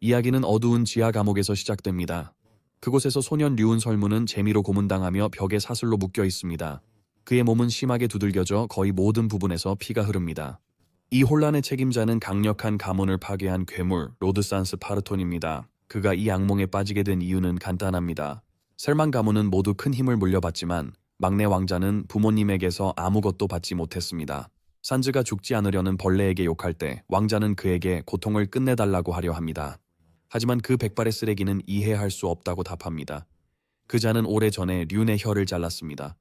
이야기는 어두운 지하 감옥에서 시작됩니다. 그곳에서 소년 류은 설무는 재미로 고문당하며 벽에 사슬로 묶여 있습니다. 그의 몸은 심하게 두들겨져 거의 모든 부분에서 피가 흐릅니다. 이 혼란의 책임자는 강력한 가문을 파괴한 괴물 로드산스 파르톤입니다. 그가 이 악몽에 빠지게 된 이유는 간단합니다. 셀만 가문은 모두 큰 힘을 물려받지만 막내 왕자는 부모님에게서 아무것도 받지 못했습니다. 산즈가 죽지 않으려는 벌레에게 욕할 때 왕자는 그에게 고통을 끝내달라고 하려 합니다. 하지만 그 백발의 쓰레기는 이해할 수 없다고 답합니다. 그 자는 오래전에 륜의 혀를 잘랐습니다.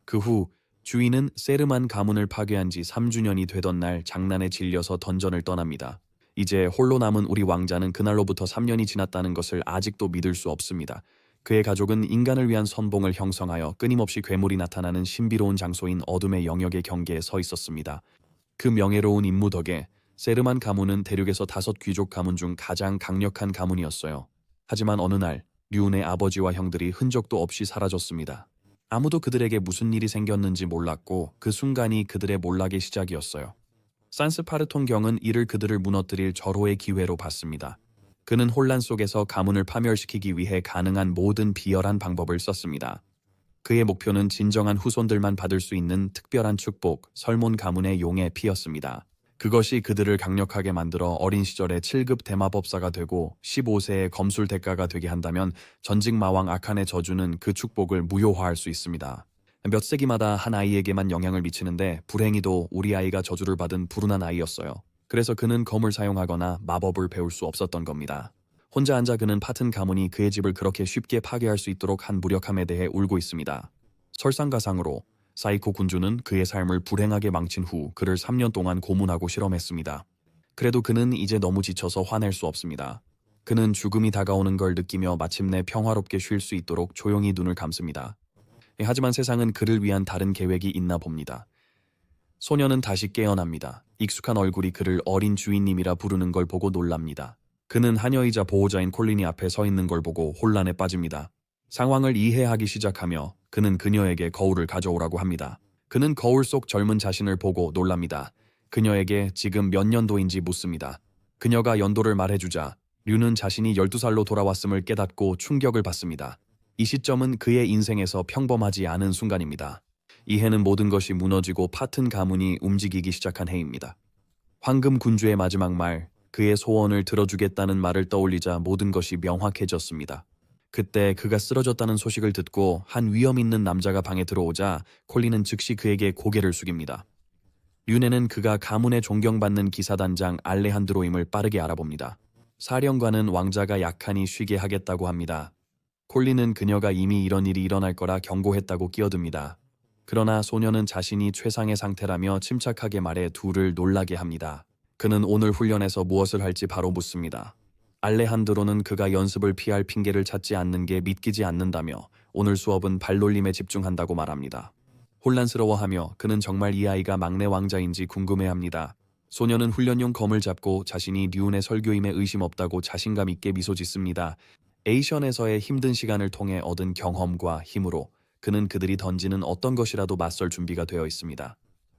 그 후 주인은 세르만 가문을 파괴한 지 3주년이 되던 날 장난에 질려서 던전을 떠납니다. 이제 홀로 남은 우리 왕자는 그날로부터 3년이 지났다는 것을 아직도 믿을 수 없습니다. 그의 가족은 인간을 위한 선봉을 형성하여 끊임없이 괴물이 나타나는 신비로운 장소인 어둠의 영역의 경계에 서 있었습니다. 그 명예로운 임무 덕에 세르만 가문은 대륙에서 5 귀족 가문 중 가장 강력한 가문이었어요. 하지만 어느 날 륜의 아버지와 형들이 흔적도 없이 사라졌습니다. 아무도 그들에게 무슨 일이 생겼는지 몰랐고 그 순간이 그들의 몰락의 시작이었어요. 산스 파르톤 경은 이를 그들을 무너뜨릴 절호의 기회로 봤습니다. 그는 혼란 속에서 가문을 파멸시키기 위해 가능한 모든 비열한 방법을 썼습니다. 그의 목표는 진정한 후손들만 받을 수 있는 특별한 축복, 설몬 가문의 용의 피였습니다. 그것이 그들을 강력하게 만들어 어린 시절에 7급 대마법사가 되고 15세의 검술 대가가 되게 한다면 전직 마왕 아칸의 저주는 그 축복을 무효화할 수 있습니다. 몇 세기마다 한 아이에게만 영향을 미치는데 불행히도 우리 아이가 저주를 받은 불운한 아이였어요. 그래서 그는 검을 사용하거나 마법을 배울 수 없었던 겁니다. 혼자 앉아 그는 파튼 가문이 그의 집을 그렇게 쉽게 파괴할 수 있도록 한 무력함에 대해 울고 있습니다. 설상가상으로 사이코 군주는 그의 삶을 불행하게 망친 후 그를 3년 동안 고문하고 실험했습니다. 그래도 그는 이제 너무 지쳐서 화낼 수 없습니다. 그는 죽음이 다가오는 걸 느끼며 마침내 평화롭게 쉴 수 있도록 조용히 눈을 감습니다. 하지만 세상은 그를 위한 다른 계획이 있나 봅니다. 소녀는 다시 깨어납니다. 익숙한 얼굴이 그를 어린 주인님이라 부르는 걸 보고 놀랍니다. 그는 하녀이자 보호자인 콜린이 앞에 서 있는 걸 보고 혼란에 빠집니다. 상황을 이해하기 시작하며 그는 그녀에게 거울을 가져오라고 합니다. 그는 거울 속 젊은 자신을 보고 놀랍니다. 그녀에게 지금 몇 년도인지 묻습니다. 그녀가 연도를 말해주자 류는 자신이 12살로 돌아왔음을 깨닫고 충격을 받습니다. 이 시점은 그의 인생에서 평범하지 않은 순간입니다. 이 해는 모든 것이 무너지고 파튼 가문이 움직이기 시작한 해입니다. 황금 군주의 마지막 말, 그의 소원을 들어주겠다는 말을 떠올리자 모든 것이 명확해졌습니다. 그때 그가 쓰러졌다는 소식을 듣고 한 위험 있는 남자가 방에 들어오자 콜린은 즉시 그에게 고개를 숙입니다. 륜에는 그가 가문에 존경받는 기사단장 알레한드로임을 빠르게 알아봅니다. 사령관은 왕자가 약하니 쉬게 하겠다고 합니다. 콜린은 그녀가 이미 이런 일이 일어날 거라 경고했다고 끼어듭니다. 그러나 소녀는 자신이 최상의 상태라며 침착하게 말해 둘을 놀라게 합니다. 그는 오늘 훈련에서 무엇을 할지 바로 묻습니다. 알레한드로는 그가 연습을 피할 핑계를 찾지 않는 게 믿기지 않는다며 오늘 수업은 발놀림에 집중한다고 말합니다. 혼란스러워하며 그는 정말 이 아이가 막내 왕자인지 궁금해합니다. 소녀는 훈련용 검을 잡고 자신이 륜의 설교임에 의심 없다고 자신감 있게 미소 짓습니다. 에이션에서의 힘든 시간을 통해 얻은 경험과 힘으로 그는 그들이 던지는 어떤 것이라도 맞설 준비가 되어 있습니다.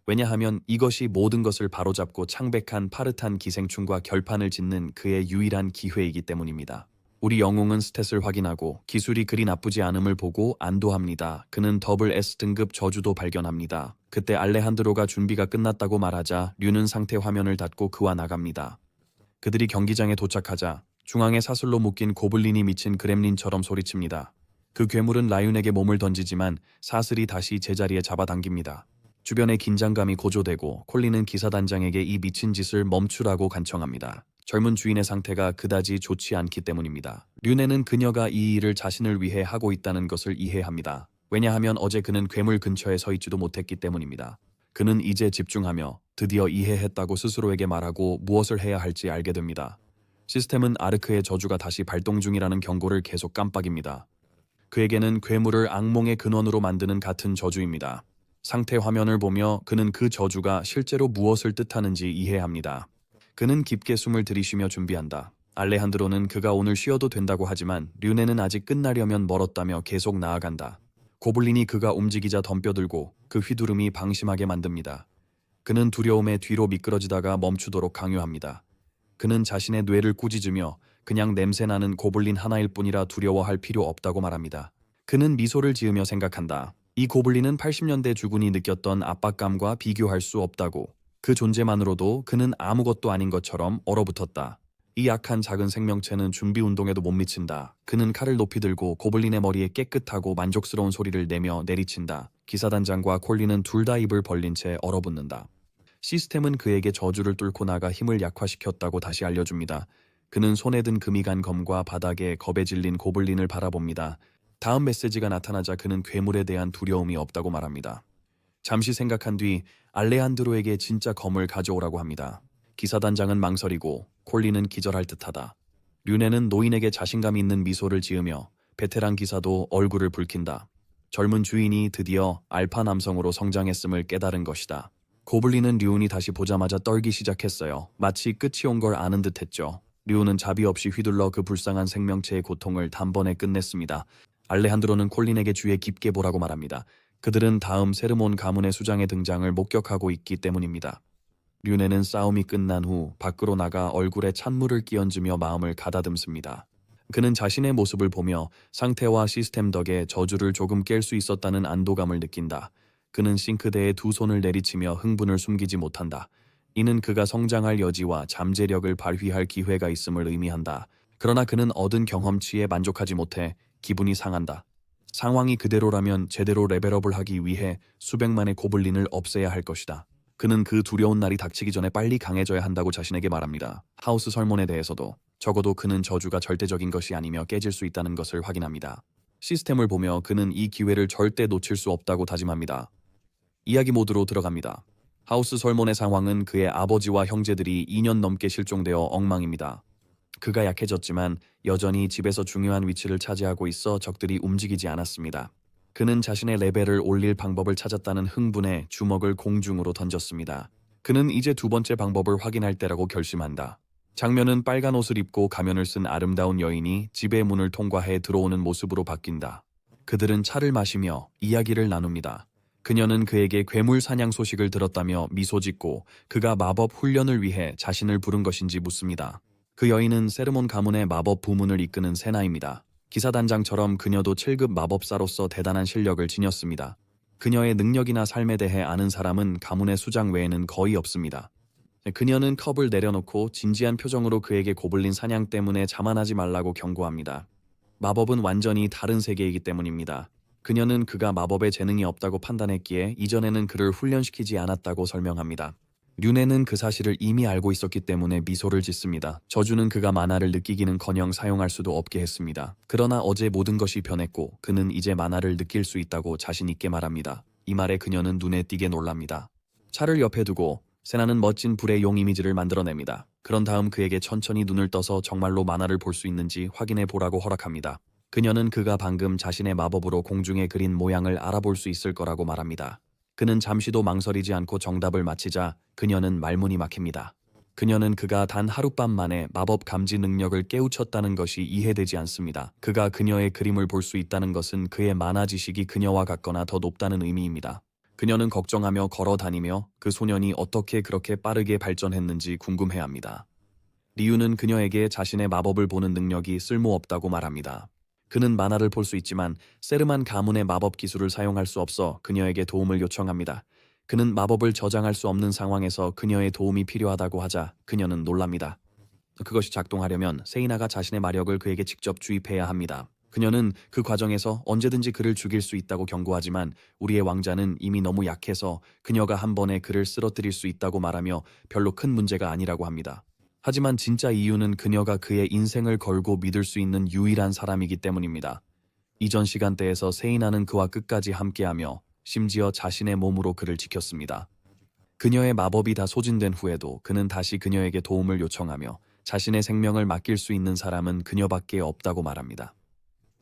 왜냐하면 이것이 모든 것을 바로잡고 창백한 파르탄 기생충과 결판을 짓는 그의 유일한 기회이기 때문입니다. 우리 영웅은 스탯을 확인하고 기술이 그리 나쁘지 않음을 보고 안도합니다. 그는 더블 S등급 저주도 발견합니다. 그때 알레한드로가 준비가 끝났다고 말하자 류는 상태 화면을 닫고 그와 나갑니다. 그들이 경기장에 도착하자 중앙에 사슬로 묶인 고블린이 미친 그렘린처럼 소리칩니다. 그 괴물은 라윤에게 몸을 던지지만 사슬이 다시 제자리에 잡아당깁니다. 주변의 긴장감이 고조되고 콜린은 기사단장에게 이 미친 짓을 멈추라고 간청합니다. 젊은 주인의 상태가 그다지 좋지 않기 때문입니다. 륜에는 그녀가 이 일을 자신을 위해 하고 있다는 것을 이해합니다. 왜냐하면 어제 그는 괴물 근처에 서 있지도 못했기 때문입니다. 그는 이제 집중하며 드디어 이해했다고 스스로에게 말하고 무엇을 해야 할지 알게 됩니다. 시스템은 아르크의 저주가 다시 발동 중이라는 경고를 계속 깜빡입니다. 그에게는 괴물을 악몽의 근원으로 만드는 같은 저주입니다. 상태 화면을 보며 그는 그 저주가 실제로 무엇을 뜻하는지 이해합니다. 그는 깊게 숨을 들이쉬며 준비한다. 알레한드로는 그가 오늘 쉬어도 된다고 하지만 륜에는 아직 끝나려면 멀었다며 계속 나아간다. 고블린이 그가 움직이자 덤벼들고 그 휘두름이 방심하게 만듭니다. 그는 두려움에 뒤로 미끄러지다가 멈추도록 강요합니다. 그는 자신의 뇌를 꾸짖으며 그냥 냄새나는 고블린 하나일 뿐이라 두려워할 필요 없다고 말합니다. 그는 미소를 지으며 생각한다. 이 고블린은 80년대 주군이 느꼈던 압박감과 비교할 수 없다고. 그 존재만으로도 그는 아무것도 아닌 것처럼 얼어붙었다. 이 약한 작은 생명체는 준비 운동에도 못 미친다. 그는 칼을 높이 들고 고블린의 머리에 깨끗하고 만족스러운 소리를 내며 내리친다. 기사단장과 콜린은 둘 다 입을 벌린 채 얼어붙는다. 시스템은 그에게 저주를 뚫고 나가 힘을 약화시켰다고 다시 알려줍니다. 그는 손에 든 금이 간 검과 바닥에 겁에 질린 고블린을 바라봅니다. 다음 메시지가 나타나자 그는 괴물에 대한 두려움이 없다고 말합니다. 잠시 생각한 뒤 알레한드로에게 진짜 검을 가져오라고 합니다. 기사단장은 망설이고 콜린은 기절할 듯하다. 류네는 노인에게 자신감 있는 미소를 지으며 베테랑 기사도 얼굴을 붉힌다. 젊은 주인이 드디어 알파 남성으로 성장했음을 깨달은 것이다. 고블린은 류운이 다시 보자마자 떨기 시작했어요. 마치 끝이 온 걸 아는 듯했죠. 류운은 자비 없이 휘둘러 그 불쌍한 생명체의 고통을 단번에 끝냈습니다. 알레한드로는 콜린에게 주의 깊게 보라고 말합니다. 그들은 다음 세르몬 가문의 수장의 등장을 목격하고 있기 때문입니다. 류네는 싸움이 끝난 후 밖으로 나가 얼굴에 찬물을 끼얹으며 마음을 가다듬습니다. 그는 자신의 모습을 보며 상태와 시스템 덕에 저주를 조금 깰 수 있었다는 안도감을 느낀다. 그는 싱크대에 두 손을 내리치며 흥분을 숨기지 못한다. 이는 그가 성장할 여지와 잠재력을 발휘할 기회가 있음을 의미한다. 그러나 그는 얻은 경험치에 만족하지 못해 기분이 상한다. 상황이 그대로라면 제대로 레벨업을 하기 위해 수백만의 고블린을 없애야 할 것이다. 그는 그 두려운 날이 닥치기 전에 빨리 강해져야 한다고 자신에게 말합니다. 하우스 설몬에 대해서도 적어도 그는 저주가 절대적인 것이 아니며 깨질 수 있다는 것을 확인합니다. 시스템을 보며 그는 이 기회를 절대 놓칠 수 없다고 다짐합니다. 이야기 모드로 들어갑니다. 하우스 설몬의 상황은 그의 아버지와 형제들이 2년 넘게 실종되어 엉망입니다. 그가 약해졌지만 여전히 집에서 중요한 위치를 차지하고 있어 적들이 움직이지 않았습니다. 그는 자신의 레벨을 올릴 방법을 찾았다는 흥분에 주먹을 공중으로 던졌습니다. 그는 이제 두 번째 방법을 확인할 때라고 결심한다. 장면은 빨간 옷을 입고 가면을 쓴 아름다운 여인이 집의 문을 통과해 들어오는 모습으로 바뀐다. 그들은 차를 마시며 이야기를 나눕니다. 그녀는 그에게 괴물 사냥 소식을 들었다며 미소 짓고 그가 마법 훈련을 위해 자신을 부른 것인지 묻습니다. 그 여인은 세르몬 가문의 마법 부문을 이끄는 세나입니다. 기사단장처럼 그녀도 7급 마법사로서 대단한 실력을 지녔습니다. 그녀의 능력이나 삶에 대해 아는 사람은 가문의 수장 외에는 거의 없습니다. 그녀는 컵을 내려놓고 진지한 표정으로 그에게 고블린 사냥 때문에 자만하지 말라고 경고합니다. 마법은 완전히 다른 세계이기 때문입니다. 그녀는 그가 마법에 재능이 없다고 판단했기에 이전에는 그를 훈련시키지 않았다고 설명합니다. 류네는 그 사실을 이미 알고 있었기 때문에 미소를 짓습니다. 저주는 그가 만화를 느끼기는커녕 사용할 수도 없게 했습니다. 그러나 어제 모든 것이 변했고 그는 이제 만화를 느낄 수 있다고 자신 있게 말합니다. 이 말에 그녀는 눈에 띄게 놀랍니다. 차를 옆에 두고 세나는 멋진 불의 용 이미지를 만들어냅니다. 그런 다음 그에게 천천히 눈을 떠서 정말로 만화를 볼 수 있는지 확인해 보라고 허락합니다. 그녀는 그가 방금 자신의 마법으로 공중에 그린 모양을 알아볼 수 있을 거라고 말합니다. 그는 잠시도 망설이지 않고 정답을 맞히자 그녀는 말문이 막힙니다. 그녀는 그가 단 하룻밤 만에 마법 감지 능력을 깨우쳤다는 것이 이해되지 않습니다. 그가 그녀의 그림을 볼 수 있다는 것은 그의 만화 지식이 그녀와 같거나 더 높다는 의미입니다. 그녀는 걱정하며 걸어 다니며 그 소년이 어떻게 그렇게 빠르게 발전했는지 궁금해합니다. 리유는 그녀에게 자신의 마법을 보는 능력이 쓸모없다고 말합니다. 그는 만화를 볼 수 있지만 세르만 가문의 마법 기술을 사용할 수 없어 그녀에게 도움을 요청합니다. 그는 마법을 저장할 수 없는 상황에서 그녀의 도움이 필요하다고 하자 그녀는 놀랍니다. 그것이 작동하려면 세이나가 자신의 마력을 그에게 직접 주입해야 합니다. 그녀는 그 과정에서 언제든지 그를 죽일 수 있다고 경고하지만 우리의 왕자는 이미 너무 약해서 그녀가 한 번에 그를 쓰러뜨릴 수 있다고 말하며 별로 큰 문제가 아니라고 합니다. 하지만 진짜 이유는 그녀가 그의 인생을 걸고 믿을 수 있는 유일한 사람이기 때문입니다. 이전 시간대에서 세이나는 그와 끝까지 함께하며 심지어 자신의 몸으로 그를 지켰습니다. 그녀의 마법이 다 소진된 후에도 그는 다시 그녀에게 도움을 요청하며 자신의 생명을 맡길 수 있는 사람은 그녀밖에 없다고 말합니다.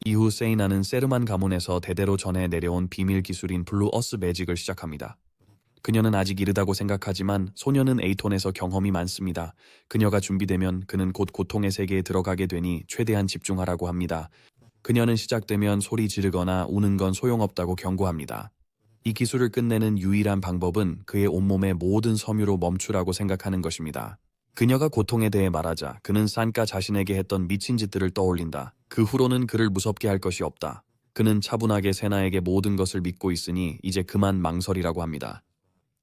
이후 세이나는 세르만 가문에서 대대로 전해 내려온 비밀 기술인 블루 어스 매직을 시작합니다. 그녀는 아직 이르다고 생각하지만 소녀는 에이톤에서 경험이 많습니다. 그녀가 준비되면 그는 곧 고통의 세계에 들어가게 되니 최대한 집중하라고 합니다. 그녀는 시작되면 소리 지르거나 우는 건 소용없다고 경고합니다. 이 기술을 끝내는 유일한 방법은 그의 온몸의 모든 섬유로 멈추라고 생각하는 것입니다. 그녀가 고통에 대해 말하자 그는 산가 자신에게 했던 미친 짓들을 떠올린다. 그 후로는 그를 무섭게 할 것이 없다. 그는 차분하게 세나에게 모든 것을 믿고 있으니 이제 그만 망설이라고 합니다.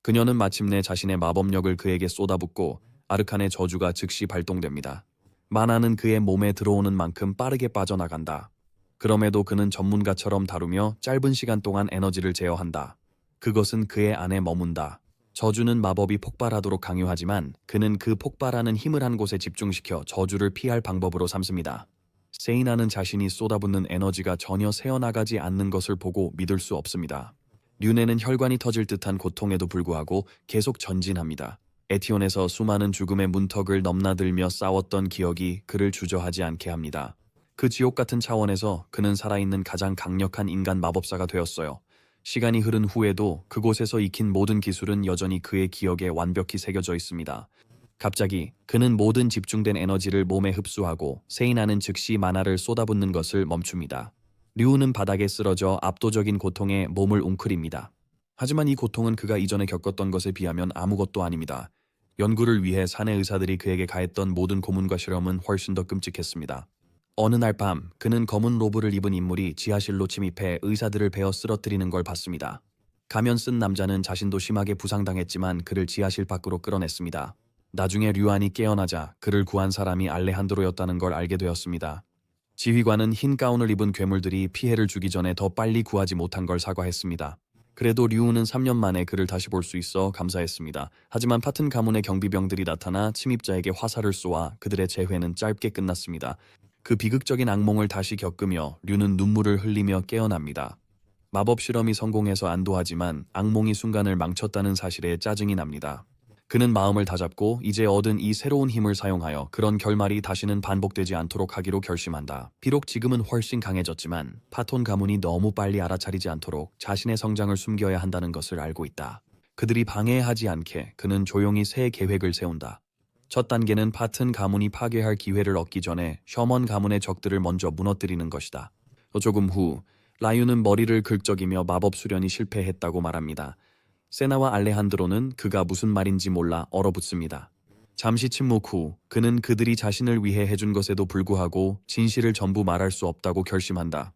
그녀는 마침내 자신의 마법력을 그에게 쏟아붓고 아르칸의 저주가 즉시 발동됩니다. 마나는 그의 몸에 들어오는 만큼 빠르게 빠져나간다. 그럼에도 그는 전문가처럼 다루며 짧은 시간 동안 에너지를 제어한다. 그것은 그의 안에 머문다. 저주는 마법이 폭발하도록 강요하지만 그는 그 폭발하는 힘을 한 곳에 집중시켜 저주를 피할 방법으로 삼습니다. 세이나는 자신이 쏟아붓는 에너지가 전혀 새어나가지 않는 것을 보고 믿을 수 없습니다. 륜에는 혈관이 터질 듯한 고통에도 불구하고 계속 전진합니다. 에티온에서 수많은 죽음의 문턱을 넘나들며 싸웠던 기억이 그를 주저하지 않게 합니다. 그 지옥 같은 차원에서 그는 살아있는 가장 강력한 인간 마법사가 되었어요. 시간이 흐른 후에도 그곳에서 익힌 모든 기술은 여전히 그의 기억에 완벽히 새겨져 있습니다. 갑자기 그는 모든 집중된 에너지를 몸에 흡수하고 세이나는 즉시 마나를 쏟아붓는 것을 멈춥니다. 류우는 바닥에 쓰러져 압도적인 고통에 몸을 웅크립니다. 하지만 이 고통은 그가 이전에 겪었던 것에 비하면 아무것도 아닙니다. 연구를 위해 사내 의사들이 그에게 가했던 모든 고문과 실험은 훨씬 더 끔찍했습니다. 어느 날 밤 그는 검은 로브를 입은 인물이 지하실로 침입해 의사들을 베어 쓰러뜨리는 걸 봤습니다. 가면 쓴 남자는 자신도 심하게 부상당했지만 그를 지하실 밖으로 끌어냈습니다. 나중에 류안이 깨어나자 그를 구한 사람이 알레한드로였다는 걸 알게 되었습니다. 지휘관은 흰 가운을 입은 괴물들이 피해를 주기 전에 더 빨리 구하지 못한 걸 사과했습니다. 그래도 류우는 3년 만에 그를 다시 볼 수 있어 감사했습니다. 하지만 파튼 가문의 경비병들이 나타나 침입자에게 화살을 쏘아 그들의 재회는 짧게 끝났습니다. 그 비극적인 악몽을 다시 겪으며 류는 눈물을 흘리며 깨어납니다. 마법 실험이 성공해서 안도하지만 악몽이 순간을 망쳤다는 사실에 짜증이 납니다. 그는 마음을 다잡고 이제 얻은 이 새로운 힘을 사용하여 그런 결말이 다시는 반복되지 않도록 하기로 결심한다. 비록 지금은 훨씬 강해졌지만 파톤 가문이 너무 빨리 알아차리지 않도록 자신의 성장을 숨겨야 한다는 것을 알고 있다. 그들이 방해하지 않게 그는 조용히 새 계획을 세운다. 첫 단계는 파튼 가문이 파괴할 기회를 얻기 전에 셔먼 가문의 적들을 먼저 무너뜨리는 것이다. 조금 후 라유는 머리를 긁적이며 마법 수련이 실패했다고 말합니다. 세나와 알레한드로는 그가 무슨 말인지 몰라 얼어붙습니다. 잠시 침묵 후 그는 그들이 자신을 위해 해준 것에도 불구하고 진실을 전부 말할 수 없다고 결심한다.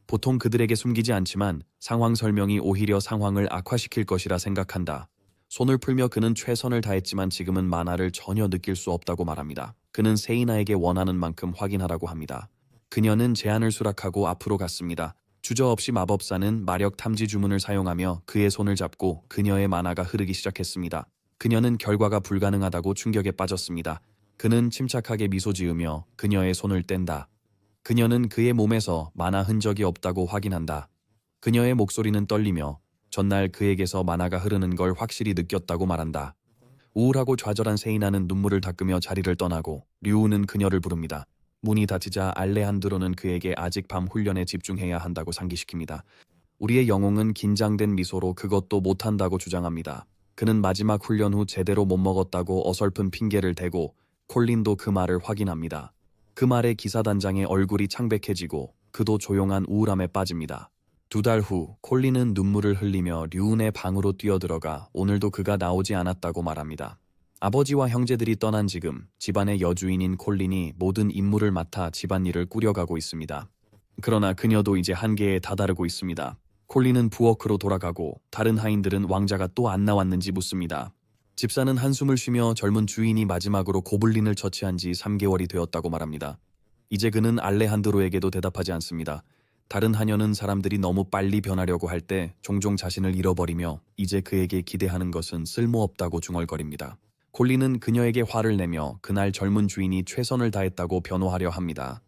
보통 그들에게 숨기지 않지만 상황 설명이 오히려 상황을 악화시킬 것이라 생각한다. 손을 풀며 그는 최선을 다했지만 지금은 만화를 전혀 느낄 수 없다고 말합니다. 그는 세이나에게 원하는 만큼 확인하라고 합니다. 그녀는 제안을 수락하고 앞으로 갔습니다. 주저없이 마법사는 마력 탐지 주문을 사용하며 그의 손을 잡고 그녀의 만화가 흐르기 시작했습니다. 그녀는 결과가 불가능하다고 충격에 빠졌습니다. 그는 침착하게 미소 지으며 그녀의 손을 뗀다. 그녀는 그의 몸에서 만화 흔적이 없다고 확인한다. 그녀의 목소리는 떨리며 전날 그에게서 만화가 흐르는 걸 확실히 느꼈다고 말한다. 우울하고 좌절한 세이나는 눈물을 닦으며 자리를 떠나고 류우는 그녀를 부릅니다. 문이 닫히자 알레한드로는 그에게 아직 밤 훈련에 집중해야 한다고 상기시킵니다. 우리의 영웅은 긴장된 미소로 그것도 못한다고 주장합니다. 그는 마지막 훈련 후 제대로 못 먹었다고 어설픈 핑계를 대고 콜린도 그 말을 확인합니다. 그 말에 기사단장의 얼굴이 창백해지고 그도 조용한 우울함에 빠집니다. 2달 후 콜린은 눈물을 흘리며 류운의 방으로 뛰어들어가 오늘도 그가 나오지 않았다고 말합니다. 아버지와 형제들이 떠난 지금 집안의 여주인인 콜린이 모든 임무를 맡아 집안일을 꾸려가고 있습니다. 그러나 그녀도 이제 한계에 다다르고 있습니다. 콜린은 부엌으로 돌아가고 다른 하인들은 왕자가 또 안 나왔는지 묻습니다. 집사는 한숨을 쉬며 젊은 주인이 마지막으로 고블린을 처치한 지 3개월이 되었다고 말합니다. 이제 그는 알레한드로에게도 대답하지 않습니다. 다른 하녀는 사람들이 너무 빨리 변하려고 할 때 종종 자신을 잃어버리며 이제 그에게 기대하는 것은 쓸모없다고 중얼거립니다. 콜린은 그녀에게 화를 내며 그날 젊은 주인이 최선을 다했다고 변호하려 합니다.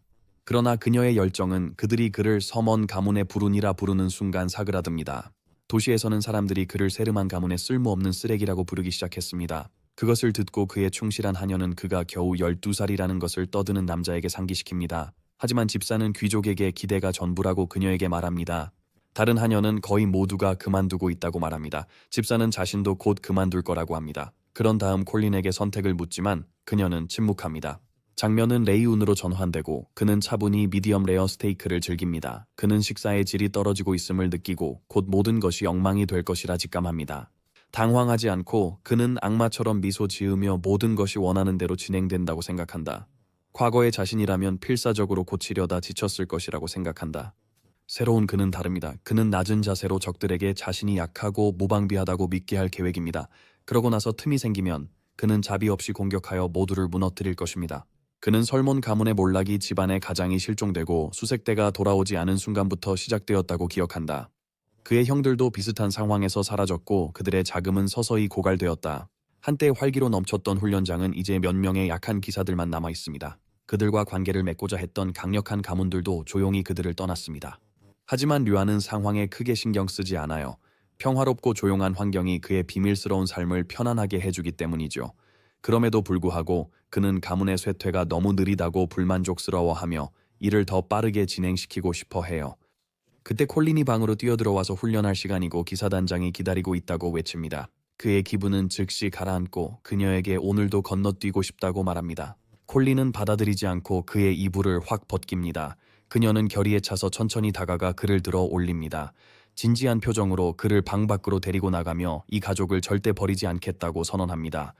그러나 그녀의 열정은 그들이 그를 서먼 가문의 불운이라 부르는 순간 사그라듭니다. 도시에서는 사람들이 그를 세르만 가문의 쓸모없는 쓰레기라고 부르기 시작했습니다. 그것을 듣고 그의 충실한 하녀는 그가 겨우 12살이라는 것을 떠드는 남자에게 상기시킵니다. 하지만 집사는 귀족에게 기대가 전부라고 그녀에게 말합니다. 다른 하녀는 거의 모두가 그만두고 있다고 말합니다. 집사는 자신도 곧 그만둘 거라고 합니다. 그런 다음 콜린에게 선택을 묻지만 그녀는 침묵합니다. 장면은 레이운으로 전환되고 그는 차분히 미디엄 레어 스테이크를 즐깁니다. 그는 식사의 질이 떨어지고 있음을 느끼고 곧 모든 것이 엉망이 될 것이라 직감합니다. 당황하지 않고 그는 악마처럼 미소 지으며 모든 것이 원하는 대로 진행된다고 생각한다. 과거의 자신이라면 필사적으로 고치려다 지쳤을 것이라고 생각한다. 새로운 그는 다릅니다. 그는 낮은 자세로 적들에게 자신이 약하고 무방비하다고 믿게 할 계획입니다. 그러고 나서 틈이 생기면 그는 자비 없이 공격하여 모두를 무너뜨릴 것입니다. 그는 설몬 가문의 몰락이 집안의 가장이 실종되고 수색대가 돌아오지 않은 순간부터 시작되었다고 기억한다. 그의 형들도 비슷한 상황에서 사라졌고 그들의 자금은 서서히 고갈되었다. 한때 활기로 넘쳤던 훈련장은 이제 몇 명의 약한 기사들만 남아 있습니다. 그들과 관계를 맺고자 했던 강력한 가문들도 조용히 그들을 떠났습니다. 하지만 류안은 상황에 크게 신경 쓰지 않아요. 평화롭고 조용한 환경이 그의 비밀스러운 삶을 편안하게 해주기 때문이죠. 그럼에도 불구하고 그는 가문의 쇠퇴가 너무 느리다고 불만족스러워하며 일을 더 빠르게 진행시키고 싶어 해요. 그때 콜린이 방으로 뛰어들어와서 훈련할 시간이고 기사단장이 기다리고 있다고 외칩니다. 그의 기분은 즉시 가라앉고 그녀에게 오늘도 건너뛰고 싶다고 말합니다. 콜린은 받아들이지 않고 그의 이불을 확 벗깁니다. 그녀는 결의에 차서 천천히 다가가 그를 들어 올립니다. 진지한 표정으로 그를 방 밖으로 데리고 나가며 이 가족을 절대 버리지 않겠다고 선언합니다.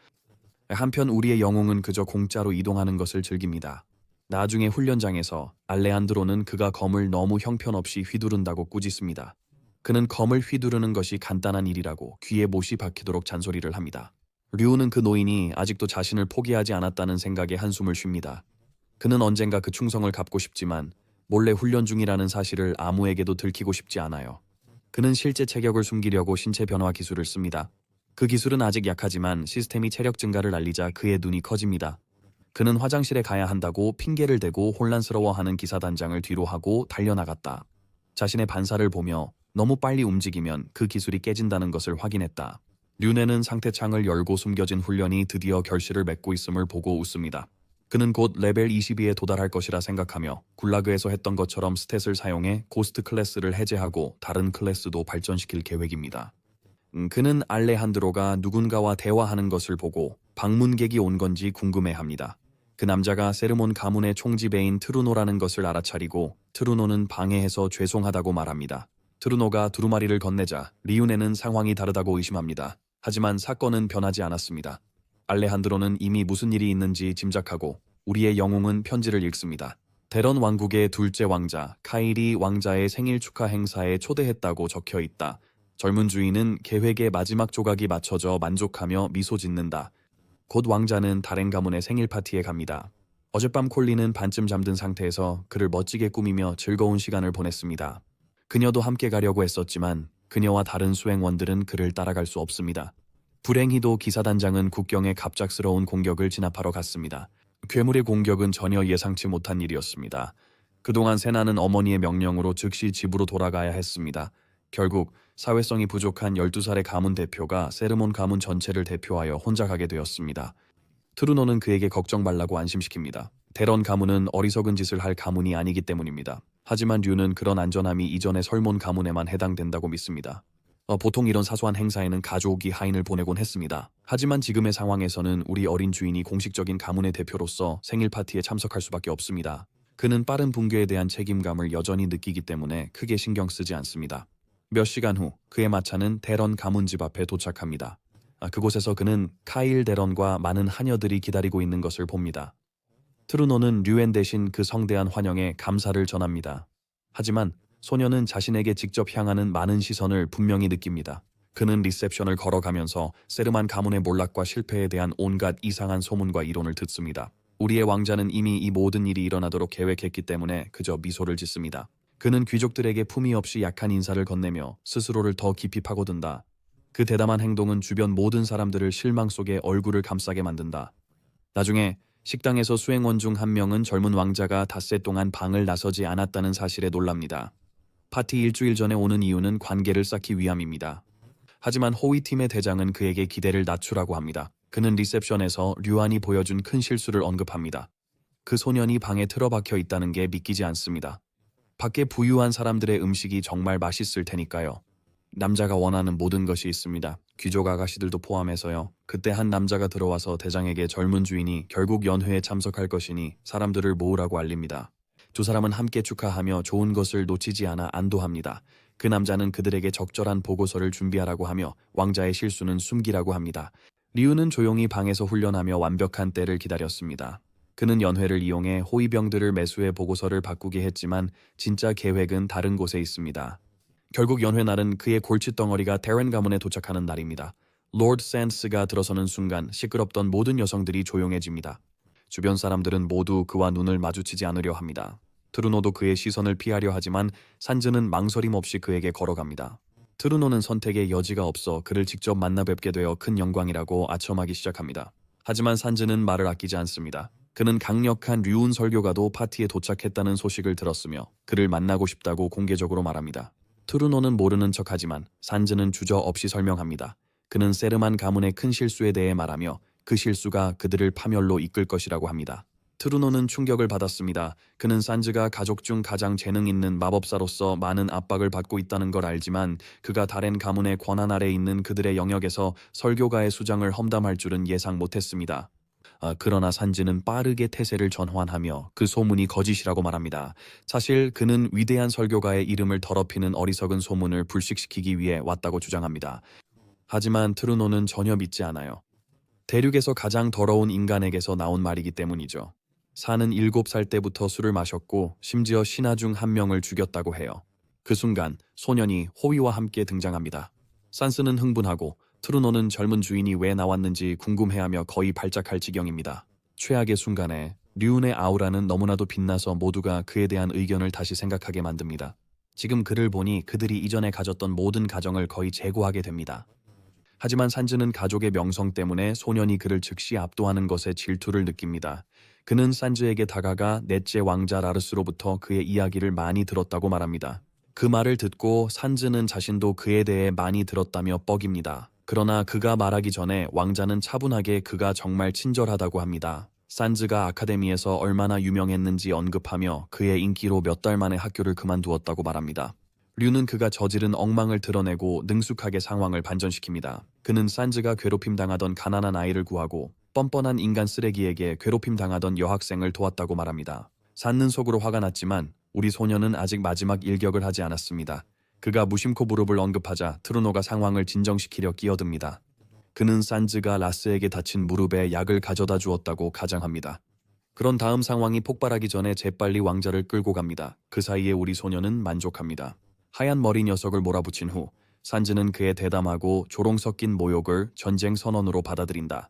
한편 우리의 영웅은 그저 공짜로 이동하는 것을 즐깁니다. 나중에 훈련장에서 알레한드로는 그가 검을 너무 형편없이 휘두른다고 꾸짖습니다. 그는 검을 휘두르는 것이 간단한 일이라고 귀에 못이 박히도록 잔소리를 합니다. 류는 그 노인이 아직도 자신을 포기하지 않았다는 생각에 한숨을 쉽니다. 그는 언젠가 그 충성을 갚고 싶지만 몰래 훈련 중이라는 사실을 아무에게도 들키고 싶지 않아요. 그는 실제 체격을 숨기려고 신체 변화 기술을 씁니다. 그 기술은 아직 약하지만 시스템이 체력 증가를 알리자 그의 눈이 커집니다. 그는 화장실에 가야 한다고 핑계를 대고 혼란스러워하는 기사단장을 뒤로 하고 달려나갔다. 자신의 반사를 보며 너무 빨리 움직이면 그 기술이 깨진다는 것을 확인했다. 류네는 상태창을 열고 숨겨진 훈련이 드디어 결실을 맺고 있음을 보고 웃습니다. 그는 곧 레벨 22에 도달할 것이라 생각하며 굴라그에서 했던 것처럼 스탯을 사용해 고스트 클래스를 해제하고 다른 클래스도 발전시킬 계획입니다. 그는 알레한드로가 누군가와 대화하는 것을 보고 방문객이 온 건지 궁금해합니다. 그 남자가 세르몬 가문의 총지배인 트루노라는 것을 알아차리고 트루노는 방해해서 죄송하다고 말합니다. 트루노가 두루마리를 건네자 리우네는 상황이 다르다고 의심합니다. 하지만 사건은 변하지 않았습니다. 알레한드로는 이미 무슨 일이 있는지 짐작하고 우리의 영웅은 편지를 읽습니다. 데런 왕국의 둘째 왕자 카일이 왕자의 생일 축하 행사에 초대했다고 적혀 있다. 젊은 주인은 계획의 마지막 조각이 맞춰져 만족하며 미소 짓는다. 곧 왕자는 다렌 가문의 생일 파티에 갑니다. 어젯밤 콜린은 반쯤 잠든 상태에서 그를 멋지게 꾸미며 즐거운 시간을 보냈습니다. 그녀도 함께 가려고 했었지만 그녀와 다른 수행원들은 그를 따라갈 수 없습니다. 불행히도 기사단장은 국경의 갑작스러운 공격을 진압하러 갔습니다. 괴물의 공격은 전혀 예상치 못한 일이었습니다. 그동안 세나는 어머니의 명령으로 즉시 집으로 돌아가야 했습니다. 결국 사회성이 부족한 12살의 가문 대표가 세르몬 가문 전체를 대표하여 혼자 가게 되었습니다. 트루노는 그에게 걱정 말라고 안심시킵니다. 데런 가문은 어리석은 짓을 할 가문이 아니기 때문입니다. 하지만 류는 그런 안전함이 이전의 설몬 가문에만 해당된다고 믿습니다. 보통 이런 사소한 행사에는 가족이 하인을 보내곤 했습니다. 하지만 지금의 상황에서는 우리 어린 주인이 공식적인 가문의 대표로서 생일 파티에 참석할 수밖에 없습니다. 그는 빠른 붕괴에 대한 책임감을 여전히 느끼기 때문에 크게 신경 쓰지 않습니다. 몇 시간 후 그의 마차는 데런 가문 집 앞에 도착합니다. 그곳에서 그는 카일 데런과 많은 하녀들이 기다리고 있는 것을 봅니다. 트루노는 류엔 대신 그 성대한 환영에 감사를 전합니다. 하지만 소녀는 자신에게 직접 향하는 많은 시선을 분명히 느낍니다. 그는 리셉션을 걸어가면서 세르만 가문의 몰락과 실패에 대한 온갖 이상한 소문과 이론을 듣습니다. 우리의 왕자는 이미 이 모든 일이 일어나도록 계획했기 때문에 그저 미소를 짓습니다. 그는 귀족들에게 품위 없이 약한 인사를 건네며 스스로를 더 깊이 파고든다. 그 대담한 행동은 주변 모든 사람들을 실망 속에 얼굴을 감싸게 만든다. 나중에 식당에서 수행원 중 한 명은 젊은 왕자가 닷새 동안 방을 나서지 않았다는 사실에 놀랍니다. 파티 일주일 전에 오는 이유는 관계를 쌓기 위함입니다. 하지만 호위팀의 대장은 그에게 기대를 낮추라고 합니다. 그는 리셉션에서 류안이 보여준 큰 실수를 언급합니다. 그 소년이 방에 틀어박혀 있다는 게 믿기지 않습니다. 밖에 부유한 사람들의 음식이 정말 맛있을 테니까요. 남자가 원하는 모든 것이 있습니다. 귀족 아가씨들도 포함해서요. 그때 한 남자가 들어와서 대장에게 젊은 주인이 결국 연회에 참석할 것이니 사람들을 모으라고 알립니다. 두 사람은 함께 축하하며 좋은 것을 놓치지 않아 안도합니다. 그 남자는 그들에게 적절한 보고서를 준비하라고 하며 왕자의 실수는 숨기라고 합니다. 리우는 조용히 방에서 훈련하며 완벽한 때를 기다렸습니다. 그는 연회를 이용해 호위병들을 매수해 보고서를 바꾸게 했지만 진짜 계획은 다른 곳에 있습니다. 결국 연회 날은 그의 골칫덩어리가 데렌 가문에 도착하는 날입니다. 로드 샌스가 들어서는 순간 시끄럽던 모든 여성들이 조용해집니다. 주변 사람들은 모두 그와 눈을 마주치지 않으려 합니다. 트루노도 그의 시선을 피하려 하지만 산즈는 망설임 없이 그에게 걸어갑니다. 트루노는 선택의 여지가 없어 그를 직접 만나 뵙게 되어 큰 영광이라고 아첨하기 시작합니다. 하지만 산즈는 말을 아끼지 않습니다. 그는 강력한 류운 설교가도 파티에 도착했다는 소식을 들었으며 그를 만나고 싶다고 공개적으로 말합니다. 트루노는 모르는 척하지만 산즈는 주저없이 설명합니다. 그는 세르만 가문의 큰 실수에 대해 말하며 그 실수가 그들을 파멸로 이끌 것이라고 합니다. 트루노는 충격을 받았습니다. 그는 산즈가 가족 중 가장 재능 있는 마법사로서 많은 압박을 받고 있다는 걸 알지만 그가 다렌 가문의 권한 아래 있는 그들의 영역에서 설교가의 수장을 험담할 줄은 예상 못했습니다. 그러나 산즈는 빠르게 태세를 전환하며 그 소문이 거짓이라고 말합니다. 사실 그는 위대한 설교가의 이름을 더럽히는 어리석은 소문을 불식시키기 위해 왔다고 주장합니다. 하지만 트루노는 전혀 믿지 않아요. 대륙에서 가장 더러운 인간에게서 나온 말이기 때문이죠. 산은 7살 때부터 술을 마셨고 심지어 신하 중 한 명을 죽였다고 해요. 그 순간 소년이 호위와 함께 등장합니다. 산스는 흥분하고 트루노는 젊은 주인이 왜 나왔는지 궁금해하며 거의 발작할 지경입니다. 최악의 순간에 류운의 아우라는 너무나도 빛나서 모두가 그에 대한 의견을 다시 생각하게 만듭니다. 지금 그를 보니 그들이 이전에 가졌던 모든 가정을 거의 재고하게 됩니다. 하지만 산즈는 가족의 명성 때문에 소년이 그를 즉시 압도하는 것에 질투를 느낍니다. 그는 산즈에게 다가가 넷째 왕자 라르스로부터 그의 이야기를 많이 들었다고 말합니다. 그 말을 듣고 산즈는 자신도 그에 대해 많이 들었다며 뻐깁니다. 그러나 그가 말하기 전에 왕자는 차분하게 그가 정말 친절하다고 합니다. 산즈가 아카데미에서 얼마나 유명했는지 언급하며 그의 인기로 몇 달 만에 학교를 그만두었다고 말합니다. 류는 그가 저지른 엉망을 드러내고 능숙하게 상황을 반전시킵니다. 그는 산즈가 괴롭힘당하던 가난한 아이를 구하고 뻔뻔한 인간 쓰레기에게 괴롭힘당하던 여학생을 도왔다고 말합니다. 산는 속으로 화가 났지만 우리 소녀는 아직 마지막 일격을 하지 않았습니다. 그가 무심코 무릎을 언급하자 트루노가 상황을 진정시키려 끼어듭니다. 그는 산즈가 라스에게 다친 무릎에 약을 가져다 주었다고 가장합니다. 그런 다음 상황이 폭발하기 전에 재빨리 왕자를 끌고 갑니다. 그 사이에 우리 소녀는 만족합니다. 하얀 머리 녀석을 몰아붙인 후 산즈는 그의 대담하고 조롱 섞인 모욕을 전쟁 선언으로 받아들인다.